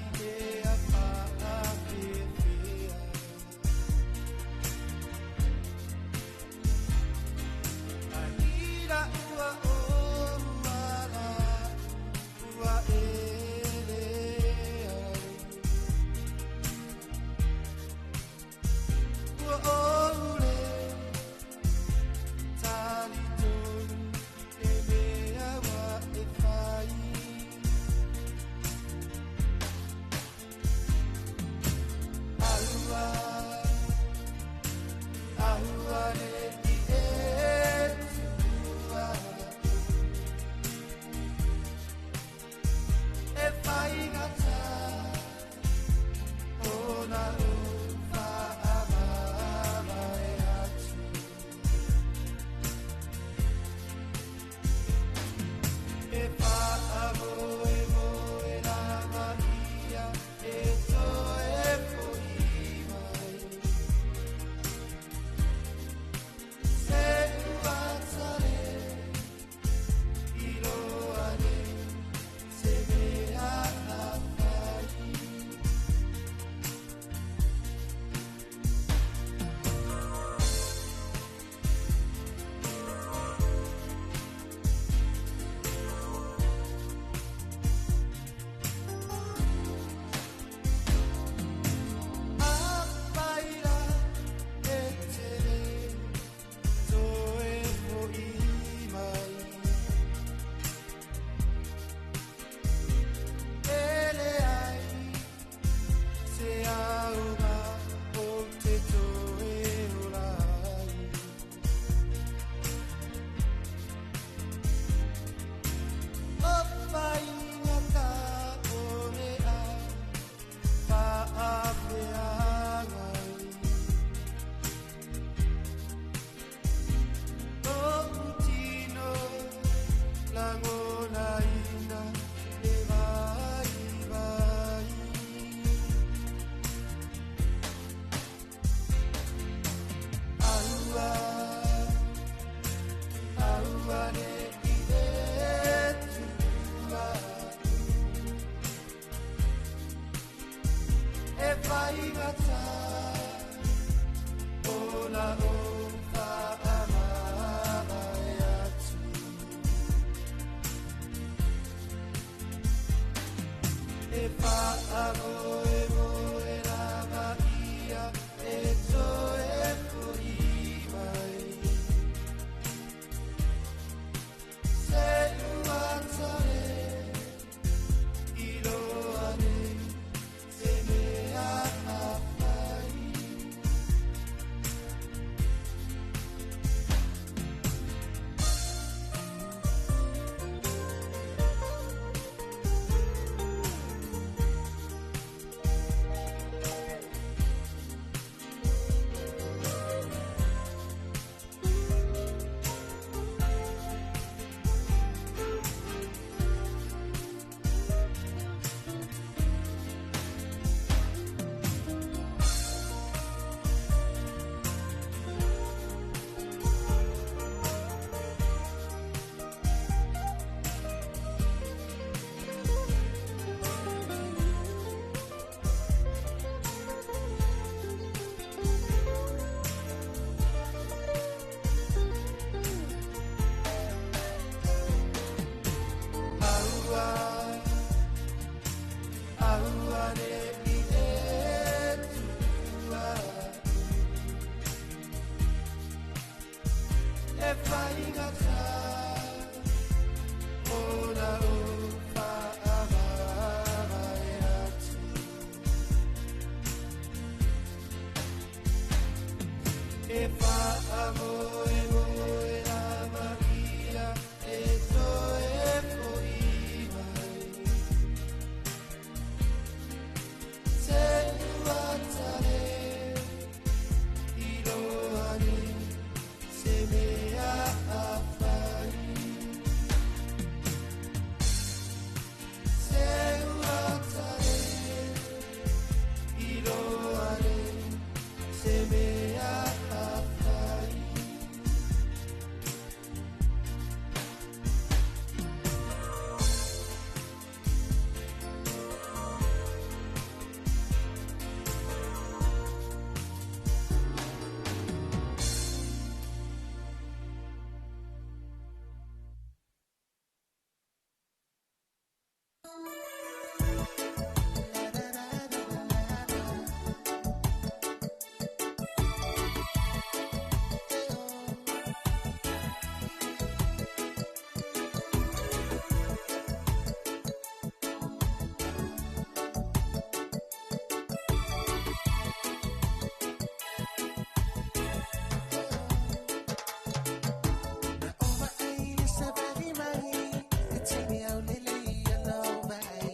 Take me out, Lily, you know, baby.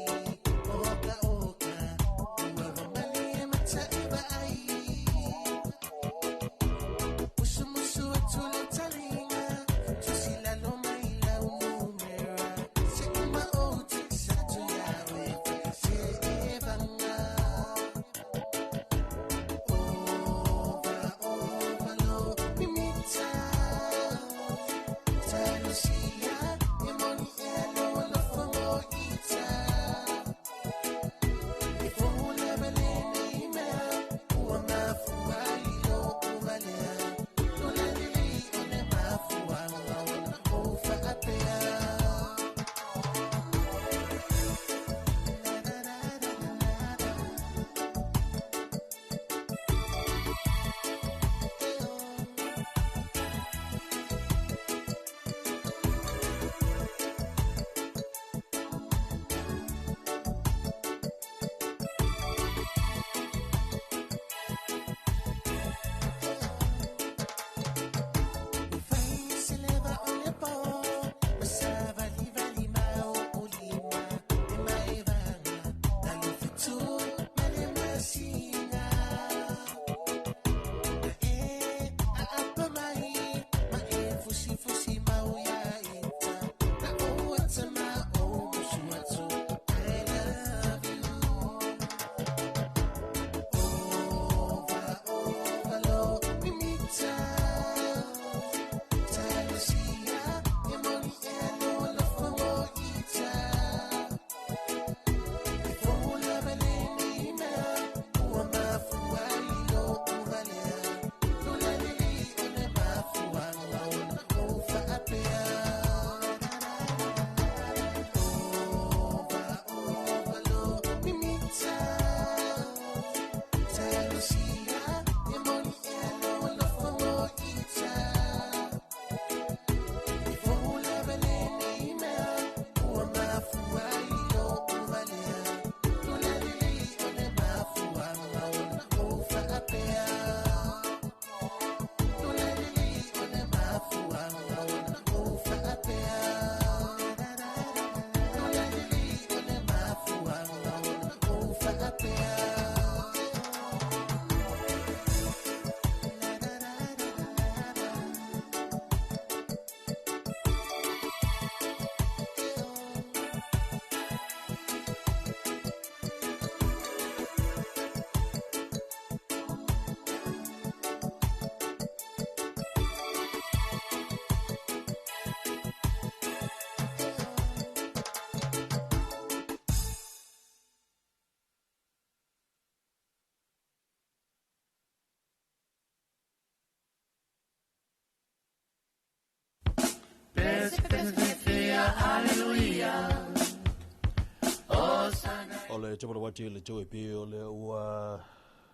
ole te wati le joe pe ole ua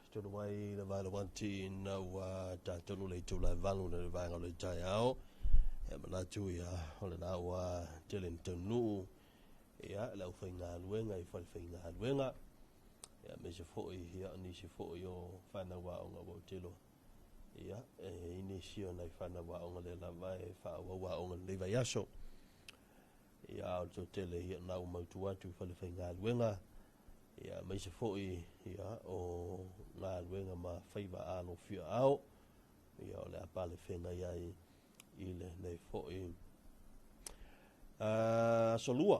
tonu mai le vai wanti na ua ta tonu le tu la valu le vai ole tai ao e mana tu ia ole na ua telen tonu ia la ufinga luenga I falfinga luenga ia me se foi ia ni se foi yo fana wa onga wo telo ia ini sio na fana wa onga le la vai fa wa onga le vai aso ia o tele ia na u mautu atu falfinga luenga ia mai se foi ia o ngā luenga ma whaiva alo whia au ia o le apale whenga iai I le nei foi solua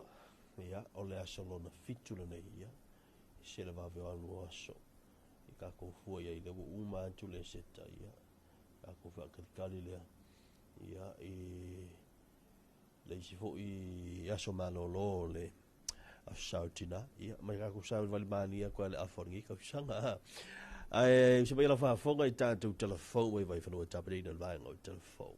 ia o le asolona fitula nei ia I se le vaveo anu aso I ka kofua ia I le uma antu le seta ia ka kofua kalikali lea ia I le isi foi aso malolo le Sautina ia mai ka kusau valimani ko le afongi ka sanga ai se vai la fa fonga I tanto telefone vai fa no tapri del vai no telefone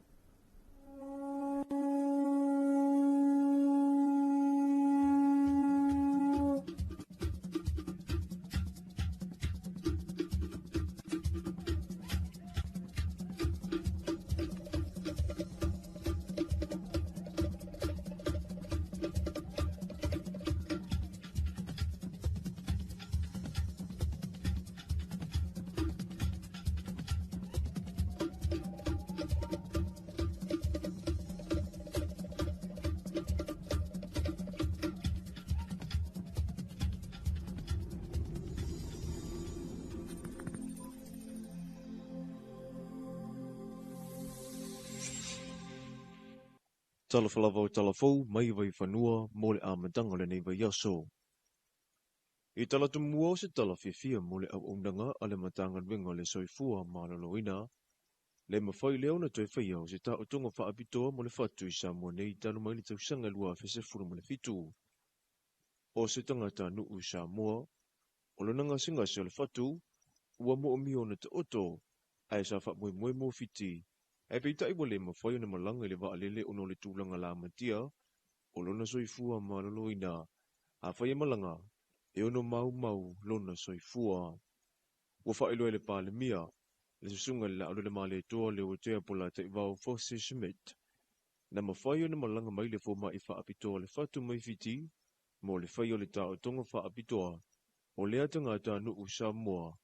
Talafalava o talafou, mai vai whanua, mo le amatanga le nei vai aso. I talatumua o se talawhiwhia mo le au ondanga a le matanga wenga le soifua maloloina, le mawhai leo na toi whaia o se ta o tunga whaapitoa mo le whatu I Samoa nei tanu mai le tausanga lua whese furu mo le fitu. O se tangata nuu Samoa, o le nanga singa se o le whatu, ua mo o mio na te oto, ai sa wha mui mo fiti, e peita iwa le mawhai na malanga le waalele ono le tūlanga la matia, o lona soifua maloloina, a whai malanga, e ono mau lona soifua. Ua whaelo le pāle mia, le susunga le alu le male toa le o tea pola te wau Fosse Schmidt. Na mawhai na malanga mai le fōma I whaapitoa le whatu mai fiti, mo le whai o le tā o tonga whaapitoa, o le atanga tā nuu Samoa,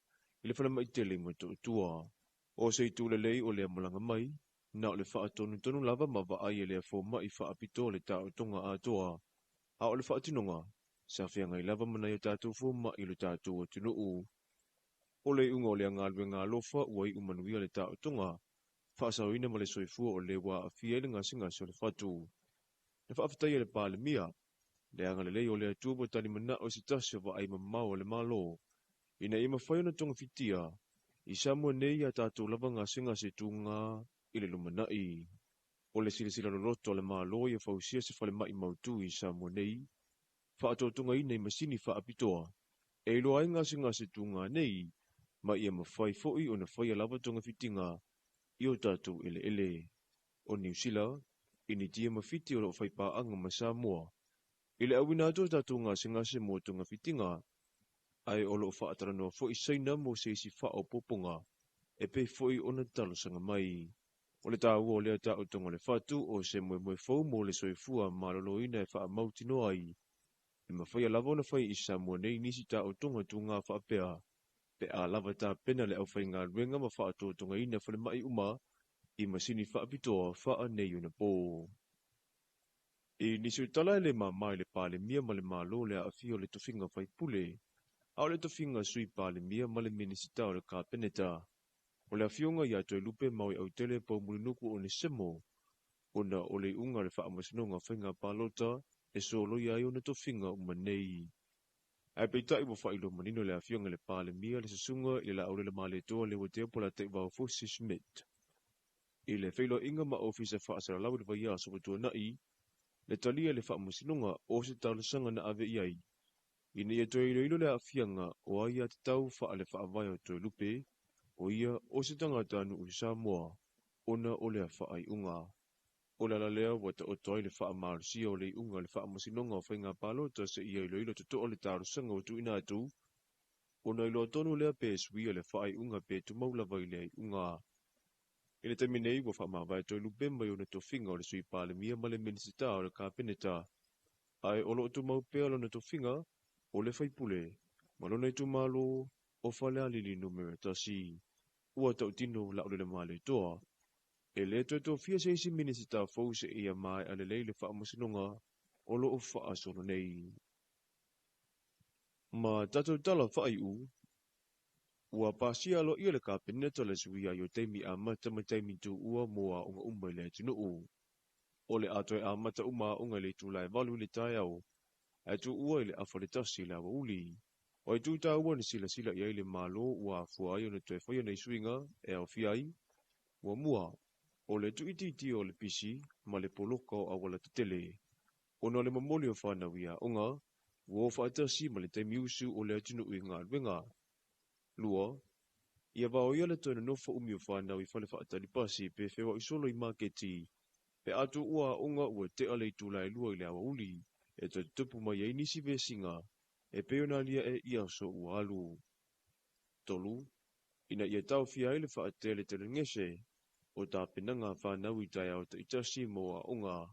I le whanama I tele mo to tua. O se tūle lei o le malanga mai, na o le whaatonu lava mawa ai le fōma I whaapitoa le tā o tonga atoa. A o le whaatinonga, sa whianga I lava mana I tātou fōma I le tātou o tunuu. O le unga o le angalwe ngā lofa ua I umanuia le tā o tonga, whaasawina ma le soifua o le wā a fia ngā singa so le whatu. Le whaafitai le pāle mia, le anga le lei o le atuapo tani mana o si tasio wa ai mamau o le malo. Ina ima whaiona tonga fitia, I Samoa nei a tātou lava ngā singa se tūngā I le lumanai. O le silasila loloto le malo I a whausia se whale mai mautu I Samoa nei, whaatotunga I nei masini whaapitoa, e loa ngā singa se tūngā nei, ma ia mawhai foi o na whai lava tonga fitinga I o tātou ele. O New Zealand, ini tia mawhiti o lo whai pāanga ma Samoa. I le awina ato tātou ngā singa se mō tonga fitinga, ai o lo whaataranoa foi saina mo se isi whao poponga, e pe foi o na talo sanga mai. O le tāua o lea tā o tonga le whatu o se moe fau mo le soifua maloloina e wha mauti no ai. I mawhai lava na whai I Samoa nei nisi tā o tonga tu ngā whaapea, pe a lava tā pena le au whai ngā ruenga ma wha ato tonga ina whale mai uma, I masini whaapitoa wha nei una pō. I nisi utala le mai le pāle mia ma le malo le a fio le tofinga whai pule, au le tofinga sui pāle mia ma le minisita o le ka peneta. O le afionga I ato e lupe maui au tele pau mulinuku o ne semo, ona o le unga le whaamasononga whainga pālota, e so loi ai o na tofinga umanei. Ai peitai mo whailo manino le afionga le pāle mia le sasunga I la aure le male toa le watea pola te wau Fosse Schmidt. I le whailo inga ma ofisa whaasara lau le vai aso watua nai, le talia le whaamasononga o se talasanga na ave iai. Ina ia toi ilo le afianga o ai te tau wha le whaavai o toi lupe, o ia o se tangata anu u Samoa, ona o le whaai unga. O la lea wata o toi le wha marusia o le unga le wha masinonga o whainga palo ta se ia ilo ilo tuto o le taru sanga o tu ina atu. O na ilo tonu lea pe suia le wha ai unga pe tu maulawa i le unga. Ina te minei wa wha mawai toi lupemba i o na to finga o le sui pale mia ma le minisita o le kāpeneta. Ai olo tu mau pea lo na to finga o le whaipule. Malona i tu malo o whalea lili numera ta si. Ua tau tino la le male toa. E le to fia se isi minisita fau se ia mai ale leile wha amasinonga o lo o wha asono nei. Ma tatou tala wha ai u, ua pasia lo ia le kāpeneta le suia i o teimi a mata ma teimi tu ua moa unga umai le tunu u. O le atoe a mata uma unga le tu lai valu le tai au, e tu ua i le afa le tasi le awa uli. O e tu ta ua ni sila sila i le malo ua fua ai o na toe whaia nei suinga e au fiai, ua mua. O le tu iti o le pisi, ma le poloko a wala tutele. O na le mamoli o whanau ia unga, ua o whaatasi ma le teimi usu o le atunu ui ngā ruenga. Lua, ia vao ia le toina nofa umi o whanau i whale whaatari pasi pe whewa isolo i maketi, pe atu ua unga ua te ale i tūlai lua i le awa uli, e toi tupu mai e nisi vesinga, e peona lia e ia so ua alu. Tolu, ina ia tau fia ele whaatele tele ngese, o tā penanga whanau i tai au ta itasi moa unga,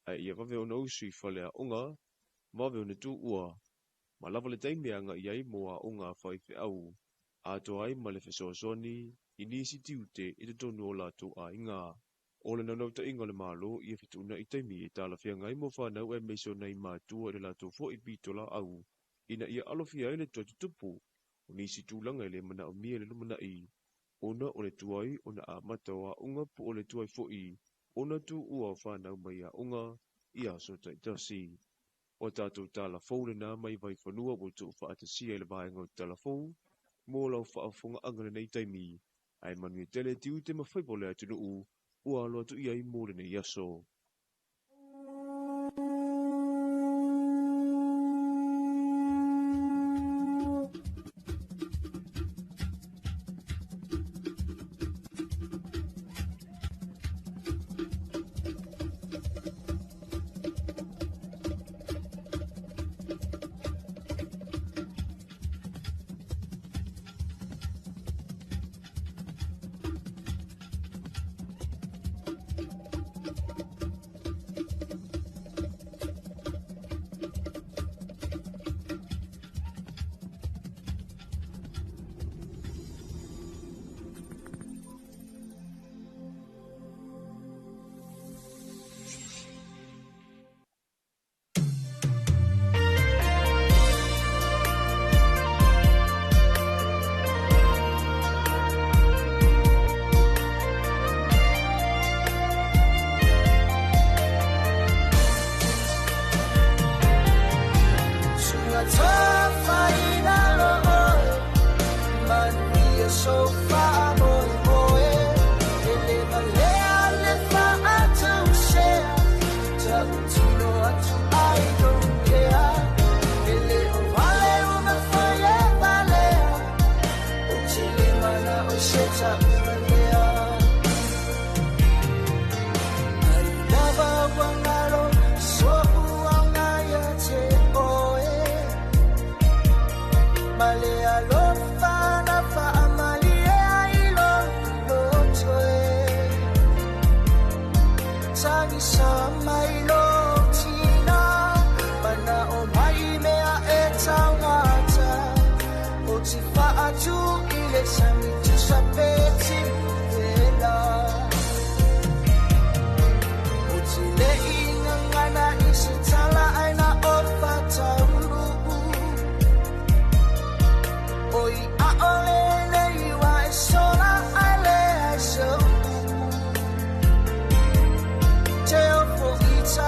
ai ia wawe ona usu i whale a unga, wawe ona tu ua, ma lava le taimeanga i ai moa unga whaife au, a to ai ma le whesoasoni, i nisi tiute i te tonu o lato a inga. O le nanau ta inga le malo i e fituna i taimi i tala fia ngai mo whanau e meiso nei mātua i le lato fo i pitola au, ina ia alofia i le tupu, o nisi tūlanga i le mana o mia le lumana i, ona o le tuai ona a matawa unga po o le tuai fo'i, ona tu ua whanau mai a unga, ia so taitasi. O tātou tala fau le nā mai vai whanua o tu whaatasia i le vaenga o tala fau, mō lau whaafunga angana nei taimi, ai manu e tele tiu te mawhaipole atunu u, ua aloa tu iai mō le nei aso. Tell for each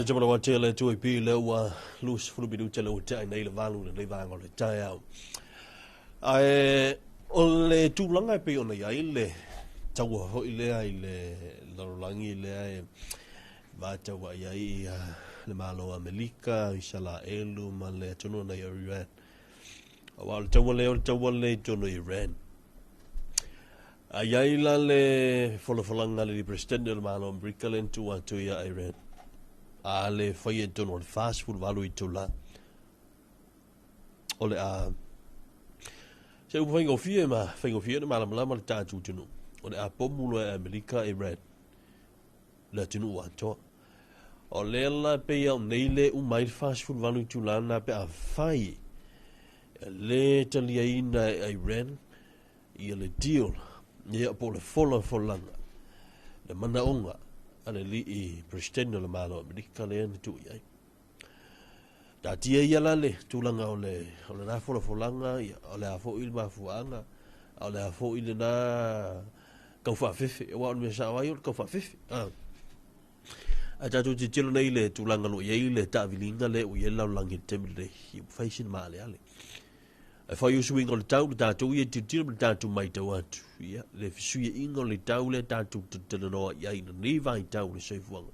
Le jama wa tele tu pi le wa lus fulu bi du tele o tai nei le valu le va ngol tai au ai o le tu langa pe ona ya ile tau ho ile ai le lo langi le ai va tau wa ya i le malo Amerika inshallah elu ma le tunu na Iran wa tau le tunu Iran ai la le folo folanga le president le malo Amerika le tu wa tu ya Iran ale fai tono le fast food valu i tula ole a se u fai ngofie ma la ta tu tunu ole a pomulo e Amerika e red la tunu wa to ole la pe el neile u mai fast food valu i tula na pe a fai le talia ina e red i le deal ni a po le folanga le mana onga ane li i presidente le malo Amerika le ane tu iai. Da tia ia la le tulanga o le na folanga o le afo il mafuanga o le afo il na kaufa fefe wa me sa wa yo kaufa fefe a tatu ti tilo nei le tulanga lo iai le ta vilinga le u yela langi temile i fashion male ale e fa yo swing on tau da tu ye ti tilo da tu mai tau atu ia le fisui ingo le tau le da tu tele no iai ni vai tau le seifuanga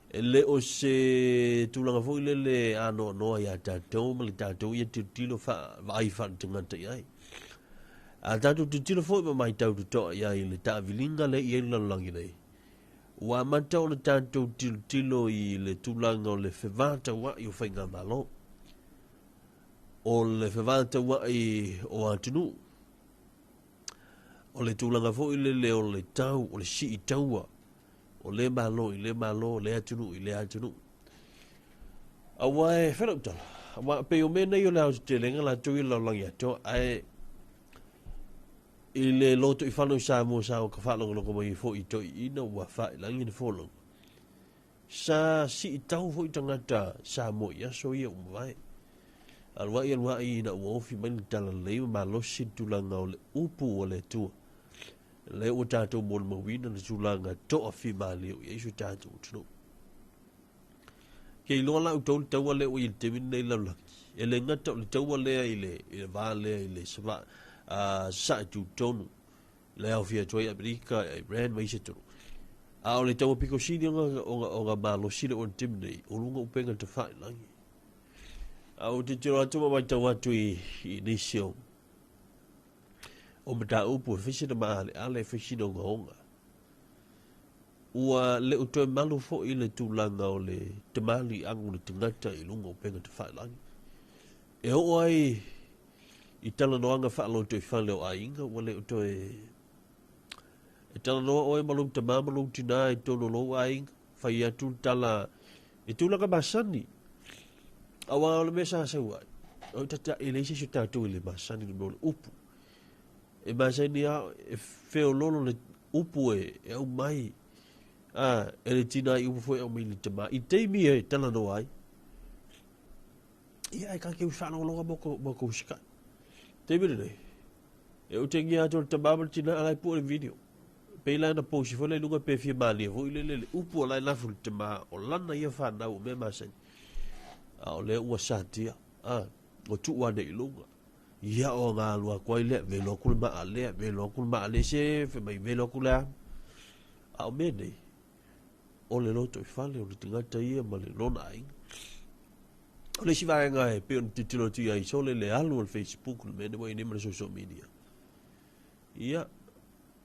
e le o se tulanga fo le ano no ia da tu le da tu ye ti tilo fa vai fa tengata iai a da tu tilo fo mai tau to iai le ta vilinga le iai langi nei wa mantau le da tu tilo i le tulanga le fevata wa yo fainga malo o le fevata wai o atunu o le tulanga fo le o le tau o le si i taua o le malo le atunu a wai whenautal a wai pe o mena i o le au te lenga la tui la langi ato ai i le loto i whanau sa mo sa o ka whanau loko mai fo i to i ina ua whai langi ni wholong sa si i tau fo i tangata sa mo i aso i umwai alwa i na uofi mai tala leo ma losi tulanga o le upu o le tua. Le o tātou mon mawina na tulanga to a fi ma leo i eisu tātou tunu. Kei loa lau tau taua leo i te minna i laulaki. E le ngata o le taua lea i le vā lea i le sama sa i tu tonu. Le au fia toi Amerika i brand mai se tonu. A o le taua piko sini o nga ma losi le o te minna i o lunga upenga te whai langi. Au te tiro atu mai tau atu i nisio. O mata upu fishina maale ale fishina unga onga. Ua le utoe malu fo i le tūlanga o le te mali angu le tingata i lunga o penga te whailangi. E o ai i tala noanga whaalo to i whale o ainga ua le utoe e tala noa oe malu te mamalu tina i tono lo ainga whai atu tala i tūlanga masani. Awa ole me sa wa o tata ele se tatu le masani le upu e masani a e feo lolo upu e au mai ele tina i upu foi au mili te ma i teimi e tala no ai ia ai ka ke usana o longa boko usika teimi le e o te ngia ato te mama tina alai pu e video peila na posi foi le lunga pe fia mali vo le upu alai lafu te ma o lana ia whana u me masai o le ua satia o tu wane i lunga ia o ngā lua kwa ile velo kulma ale se fe mai velo kula a o mene o le loto i fale o le tingata ia ma le lona ai o le siva nga e pe on titilo tu ai so le alu o Facebook le mene wai ni ma social media ia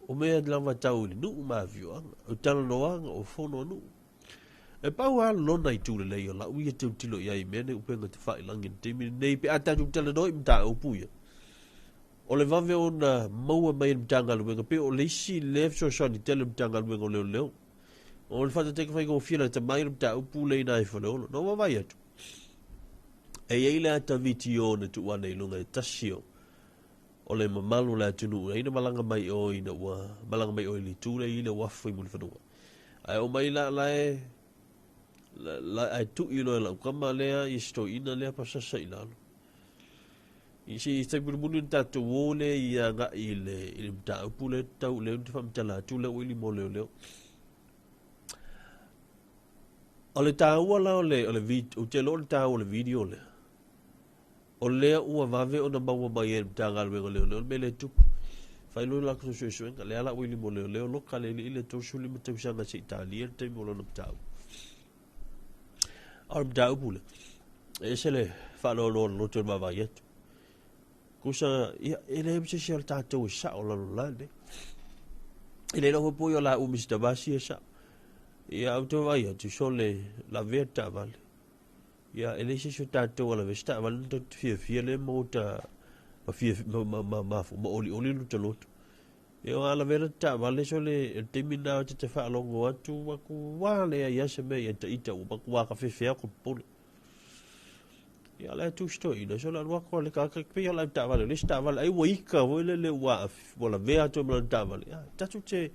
o mea lava tau ni nu ma vio o tala noanga o fono nu e pau a lona i tūle lei o la ui e tau tilo iai mene upenga te whai langin te mi nei pe ata tu tala noi mta o puia o le vave o na maua mai mtanga luenga pe o le isi lef so shani tele mtanga luenga o leo o le fata teke whai ko fila te mai mta o pu lei nai whale no wawai atu e eile ata viti o na tu wane ilunga e tasio o le mamalu la tunu e ina malanga mai o ina ua malanga mai o ili tūle ina wafu i muli whanua ai o mai la ai tu ilo la kama lea i sto ina lea pasasa ilalo i si te bulbulu tatu wole i anga i le mta upule tau le te famtala tu le wili mo leo o le taua la o le video o te lo le taua o le video le o lea ua vave o na maua mai e mta ngalwe leo me le tupu fai lo la kuso suenga le ala wili mo leo loka le ile tosu li mta usanga se italia te mo lo na mta arm da upule ese le fa lo te ma va yet kusa ele se se ta to sa o la de ele lo po yo la u mr basi sa ia auto va yet so le la verta vale ia ele se ta to la vesta vale to fie le mota ma fie ma oli lu te lot io alla verta vale so le termina te fa longo atu wa ku wale ia se me ita u ku wa ka fe ko pole ia la tu sto ina so la wa ko le ka pe la ta vale le sta vale ai wika vo le wa la vea to la ta vale ta tu che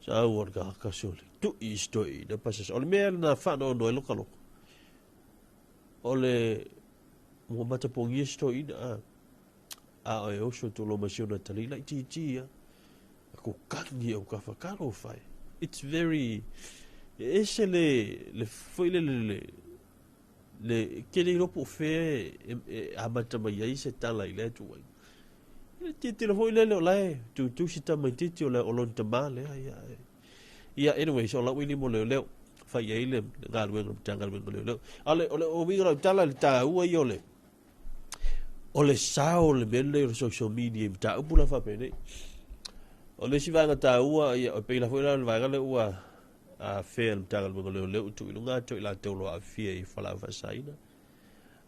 sa wa ka so le tu sto ina pasa so le me na fa no lo ka lo ole mo mata pongi sto ina o so to lo masiona talila ti ko kangi o ka fakaro fai it's very ese le foi le que le po fe a mata mai ai se tala ile tu ti te foi le la tu si ta mai ti o lo te male ia anyway so la wili mo le fai ai le galwe tangal le ale o vi la tala ta u ai ole sao le belle social media ta pula fa pene ole si vanga ta ua ia o pe la foi la vanga le ua a film tangal mo le tu ilunga to ila te lo a fie i fala fa saina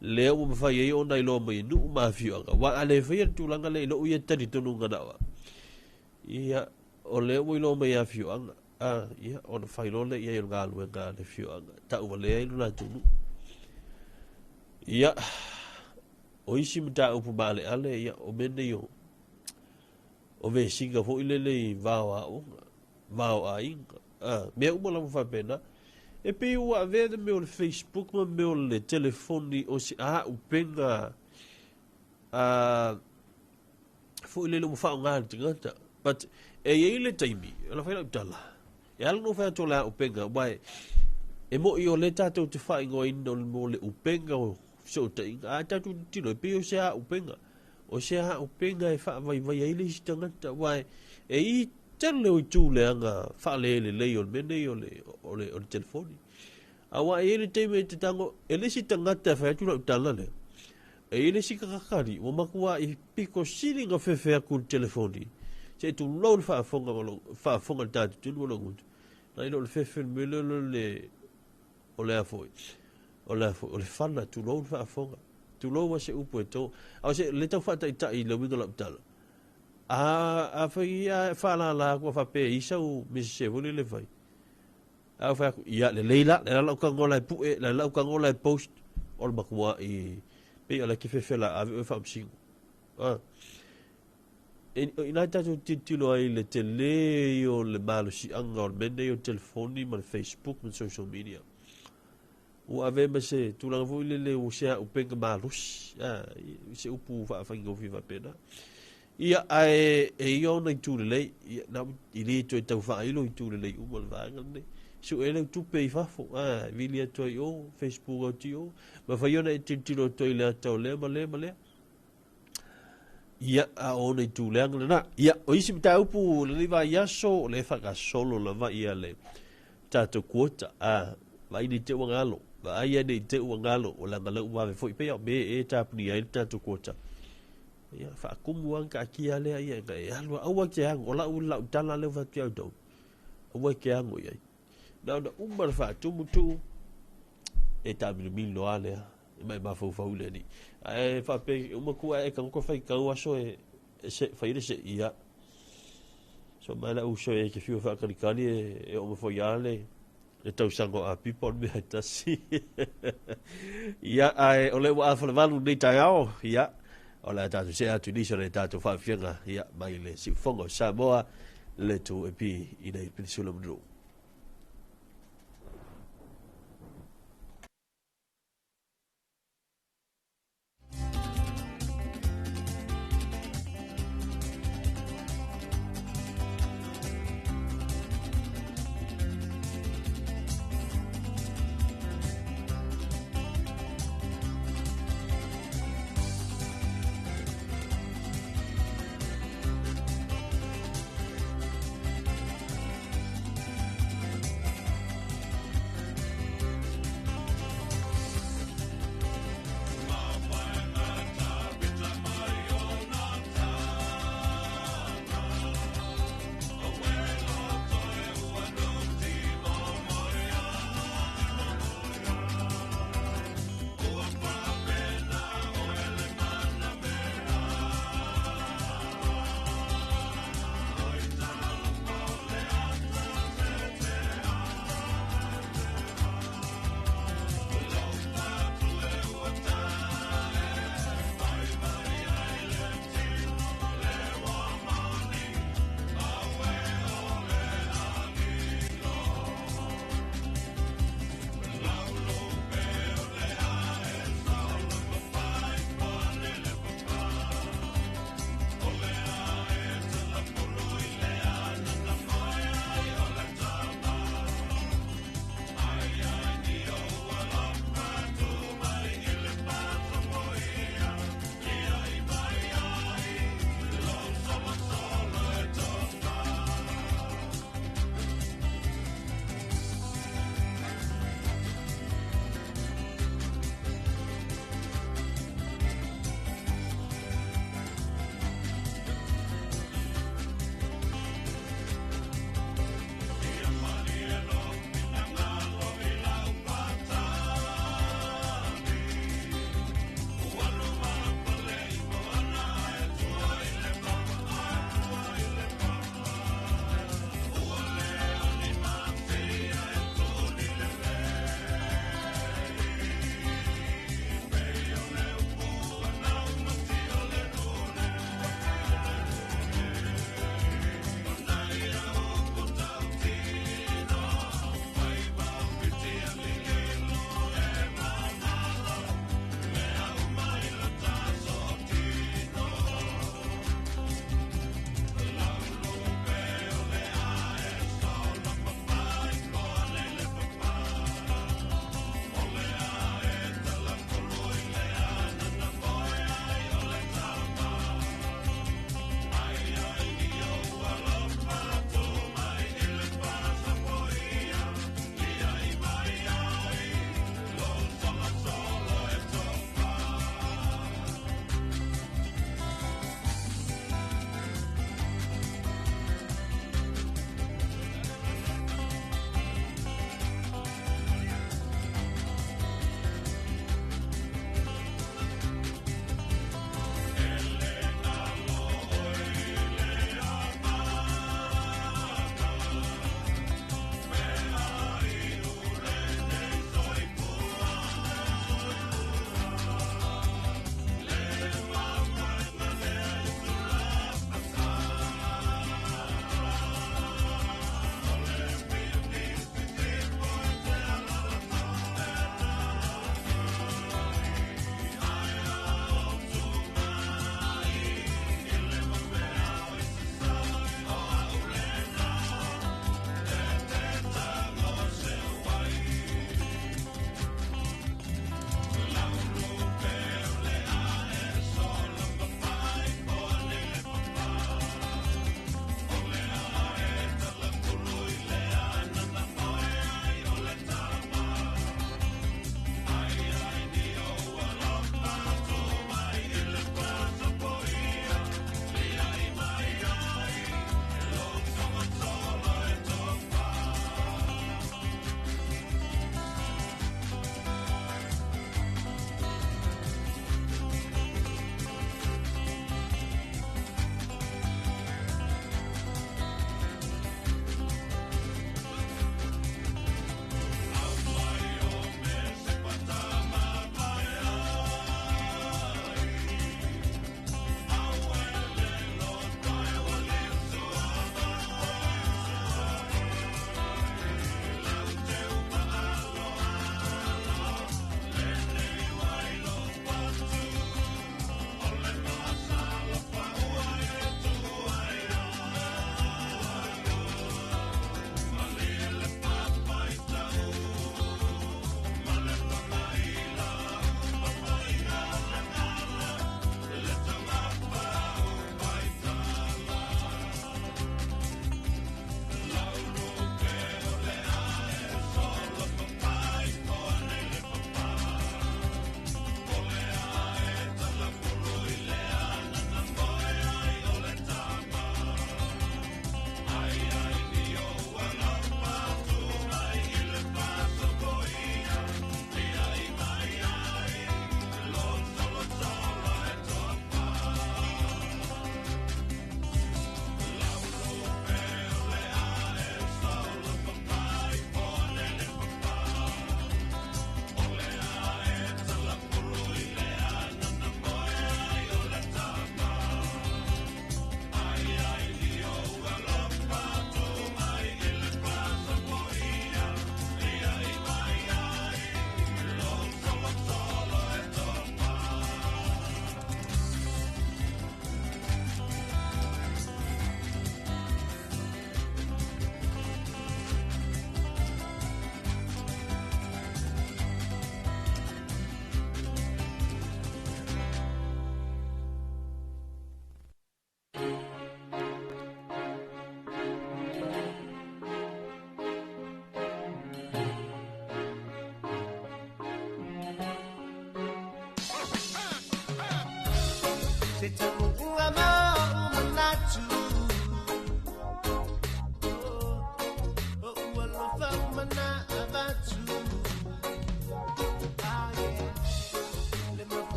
le o fa ye o nai lo mai nu ma fio ga wa ale fa tu langa le lo ia tadi to nunga da wa ia ole o lo mai a fio anga ia on fa lo le ia nga lu nga le fio anga ta u le lu la tu ia o isi mta upu bale ale ia o mene yo o ve singa fo ile vao a inga me uma la fa pena e pe u ave de me Facebook ma me le telefoni o si upenga fo ile lo fa nga tingata but e ile taimi la fa tala e al no fa to la upenga wai e mo io le tato te fa ngo in mo le upenga so te ta tu ti lo pe o se upenga e fa vai ile stanga wai e i tele o tu le anga fa le o mene o le telefoni awa e le te me te tango e le si tanga te fa tu lo tala le e le si kakari o makua i piko silinga fe ku telefoni se tu lo fa fonga ta tu lo gut na ilo le fe me le o le afoi o le fana tu lo fa fonga tu lo wa se upo to au se le ta fa ta i le winga la tala fa la ko fa pe isa u mi se vole le vai a fa ia le leila la ka ngola pu la ka ngola post o ba ko i pe ala ki fe la ave fa psi ina tatu titilo ai le tele o le malo si anga o mene o telefoni ma le Facebook ma social media. O ave ma se tulang fu le o se o penga malus. Se upu fa go viva pena. Ia ai yo na tu le na ile to tau fa ilo tu le u mo va ngane. So ele tu pe fa fo vilia to yo Facebook o tio ma fa yo na titilo to ile to le ma le. Ia a ona i tūleanga na. Ia, o isi mta upu le va yaso le whaka solo la va ia le tātou kuota. Vai ni te wangalo. Vai ia ni te wangalo o la ngala uwawe fo i pea me e tāpuni ai tātou kuota. Ia, whakakumu anka kia lea ia nga e alua aua ke hango. O la ula utala leo vati au tau. Aua ke hango iai. Na umar whakatumu tu e tāminu milo alea. Mai mafau le ni ai fa pe uma ku ai kan ko fai kan waso e se fai se ia so mala u so e ke fiu fa kan kali e o mo fo yale e tau sango a people me ta si ia ai o le wa fa valu ni ta ao ia o la ta se a tu ni so le ta tu fa fianga ia mai le si fongo sa boa le tu e pi ina i peninsula mdu.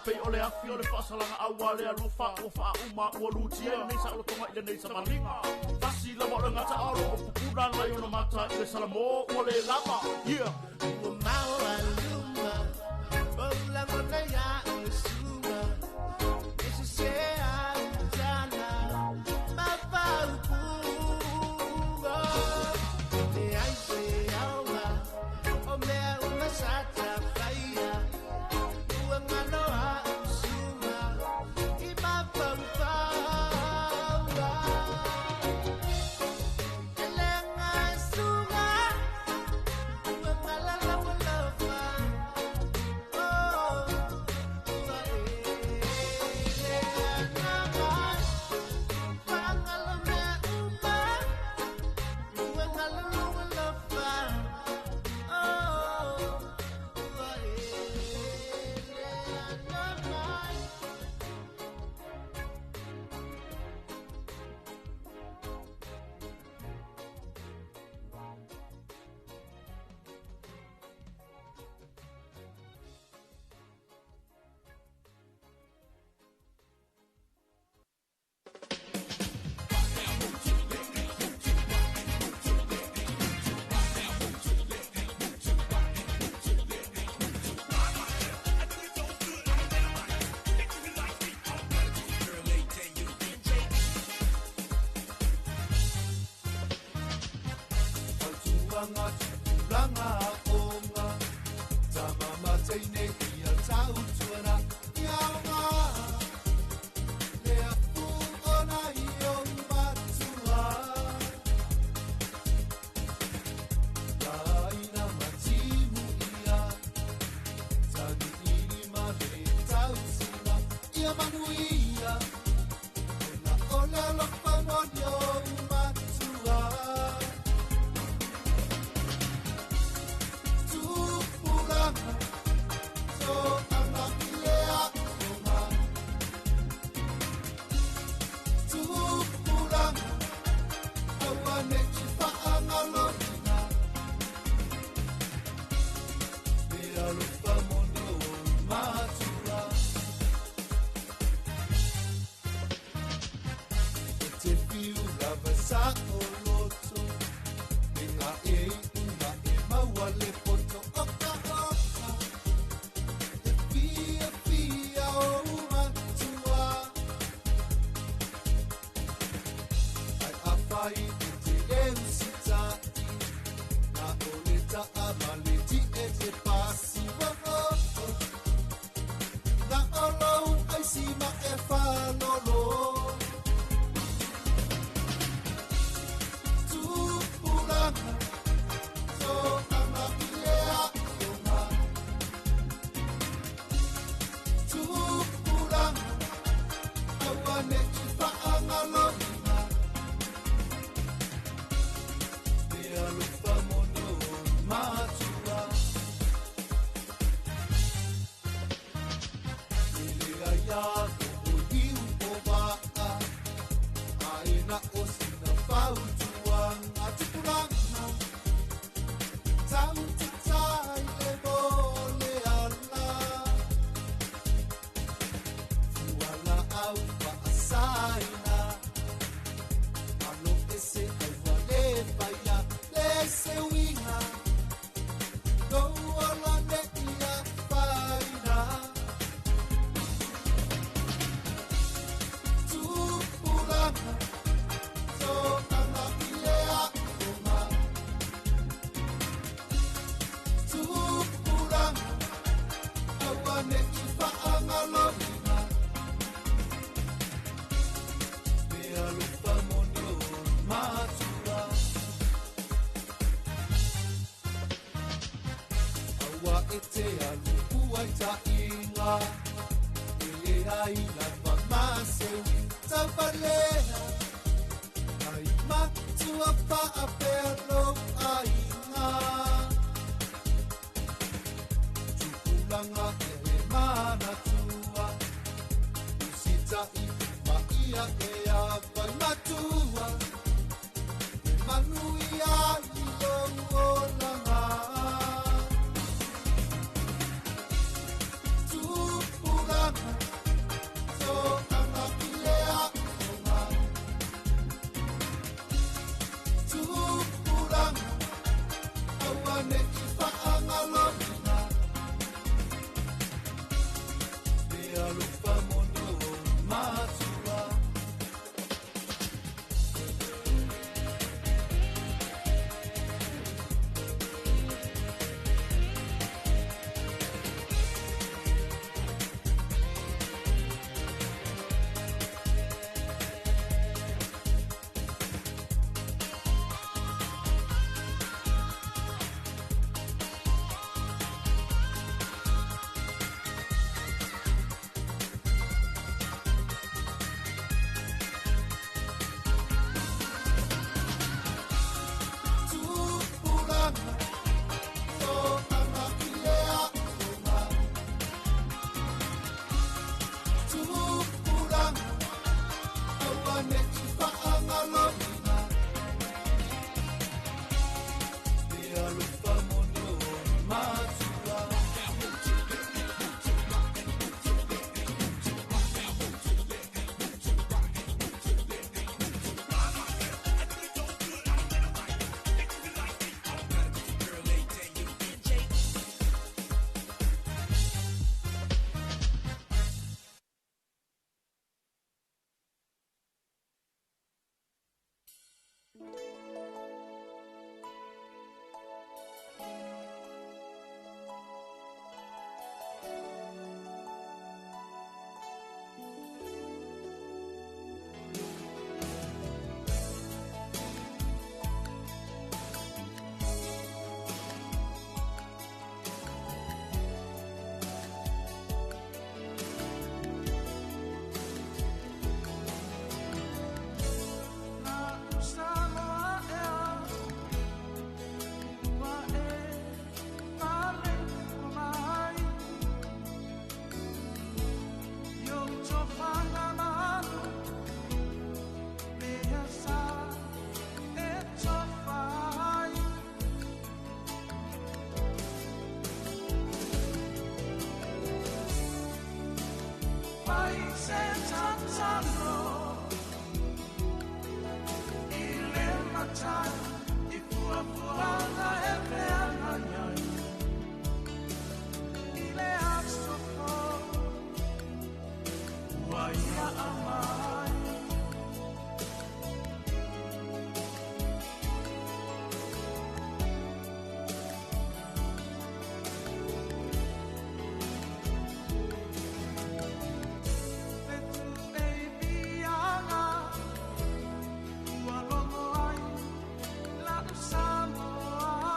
Pe ole afi ole whaasalanga awale a lufa o wha uma o lutia nei sa o tonga i nei sa malinga Tasi la mo ranga ta aro o pupuna lai o na mata i le salamo o le lama Yeah Ua mau a luma o lango na ia o suma E se se a utana ma pau pua Me ai se aua o mea uma sata whaia Ua ngano a suma I ma pau paua E lenga suma Ua malala wa lawa Oh Ua e ana mai Pangala mea uma Ua malala wa lawa Oh Ua e ana mai Tuanga tulanga onga Tama mateine ia tau tuana Iaunga Lea pungona iong matua Laina matimu ia Tani ini male tau sila Ia manuia Ona ola lopangon iong matua So anak ilea oma pulang awane cipa angalona Dia lupa mono matua Ua e te alu ua I ta inga E ai la pa masewi Tawalea Ai matua pa a pelo ai nga Tupulanga e mana tua Usita I maia e a pai matua E manuia I longo langa Tupulanga So ana kilea onga Tupulanga Awane I whaangalona Te alupa mono matua Tupulanga So ana kilea onga Tupulanga Awane I whaangalona Te alupa mono matua Samoa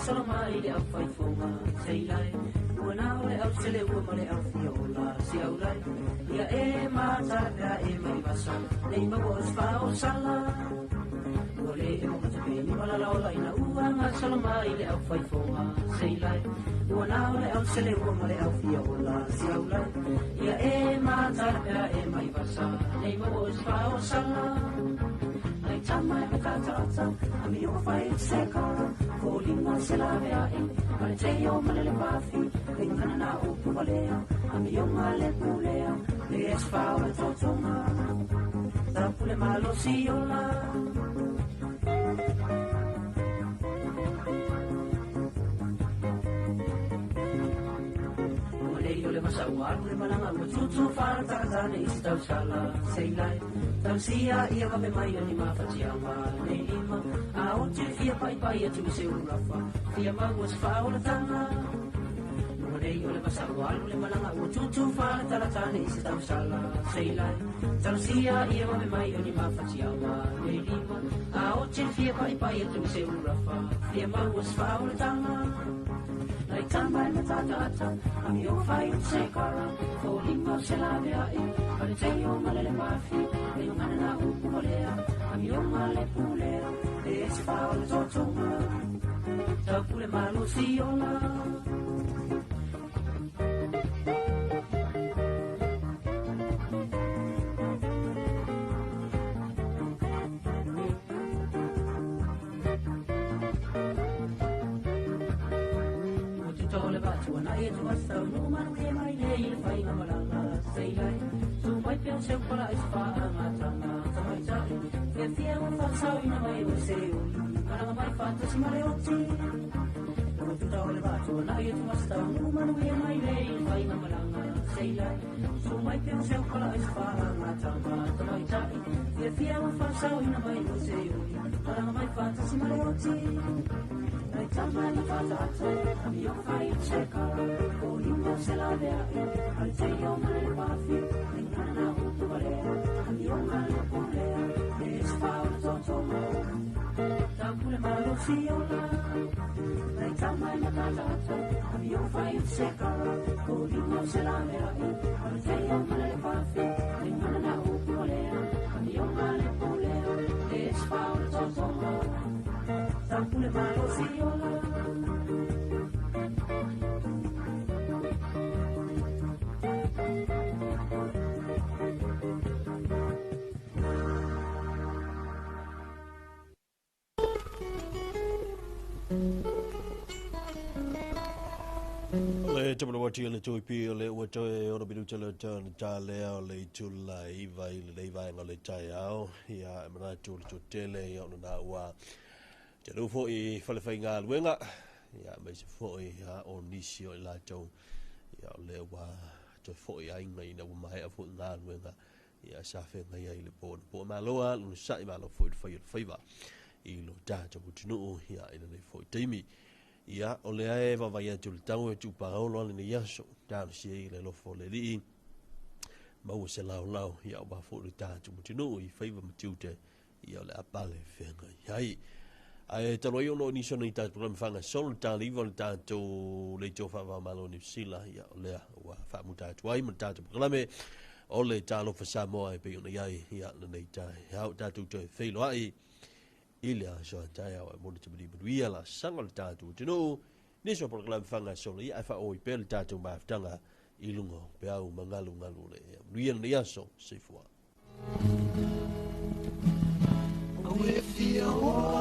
Salomai le au fai fonga sei lai ua nao le au sele ua ma le au fiola si au lai ia e mataka e mai vasa nei mawos fao sala ua le e mo katape ni malalao lai na ua nga Salomai le au fai fonga sei lai ua nao le au sele ua ma le au fiola si au lai ia e mataka e mai vasa nei mawos fao sala ai tamai me tatata ami o fai sekara Lima se la vea e Male te yo male le pafi Ringana na upu valea Ami yo male pulea Le esfao le totonga Tapule malo si yola Yo le masawar le malanga Mututu fara taratane istau sala Seilai Tausia ia kape mai ni mafatiama Nei lima Aote fia pai pai atu se urafa Fia mawas fao la tanga Numanei o le masawar le malanga Mututu fara taratane istau sala Seilai Tausia ia kape mai ni mafatiama Nei lima Aote fia pai pai atu se urafa Fia mawas fao la tanga Lai tamai me tatata Ami o fai sekara Fo lima se la vea e Pare te yo malele mafi E yo ngana na upu malea Ami o male pulea E es fao le totonga Tapule malo si yola E tu asau no manu e mai le il fai na malanga sei lai tu mai pe se para esfa na tanga mai sa e fia un fa sau ina mai o se para mai fa tu si male oti no tu ta ole va tu na e tu asau no manu e mai le il fai na malanga sei lai tu mai pe se para esfa na tanga mai sa e fia un fa sau ina mai o se para mai fa tu si male oti Ai tamai na fatata, ami o fai seka, o lima se la vea e, ai te yo male wafi, ngana na upu valea, ami o male pulea, e esfao na totonga, tapule malo si ola. Ai tamai na fatata, ami o fai seka, o lima se la vea e, ai te yo male wafi, ngana na upu valea, ami o male pulea, e esfao na totonga. Tapule malo si yola Le tamana wati le toi pi le wa toi ora bidu tele ta le le tu lai vai le vai ngale tai au ya mana tu tele ya na wa te lo fo I fale fai ngā luenga ya mai se fo ya o nisi o la tau ya le wa te fo I ainga ina wa mai a fo ngā luenga ya sa fe ngai ai le po ma loa lu sa I ma lo fo fai va I lo ta te mutino ya ina le fo teimi ya o le ai va vai tu tau e tu pa o lo ni yaso ta si le lo fo le li ma o se lau ya ba fo le ta te mutino I fai va mutiute ya le apale fe ngai ai ai te roi ono ni sona I tā program whanga sol tā liwa le tātou le tō whawa malo ni sila ia o lea wa whamuta tuai ma tātou program o le tālo wha Samoa e pe ona iai ia le nei tai hau tātou tō e whailo ai I lea soa tai au e mona te mani manuia la sanga le tātou tino ni so program whanga sol ia e wha oi pe le tātou maafutanga I lungo pe au mangalu ngalu le manuia le aso se fua. With your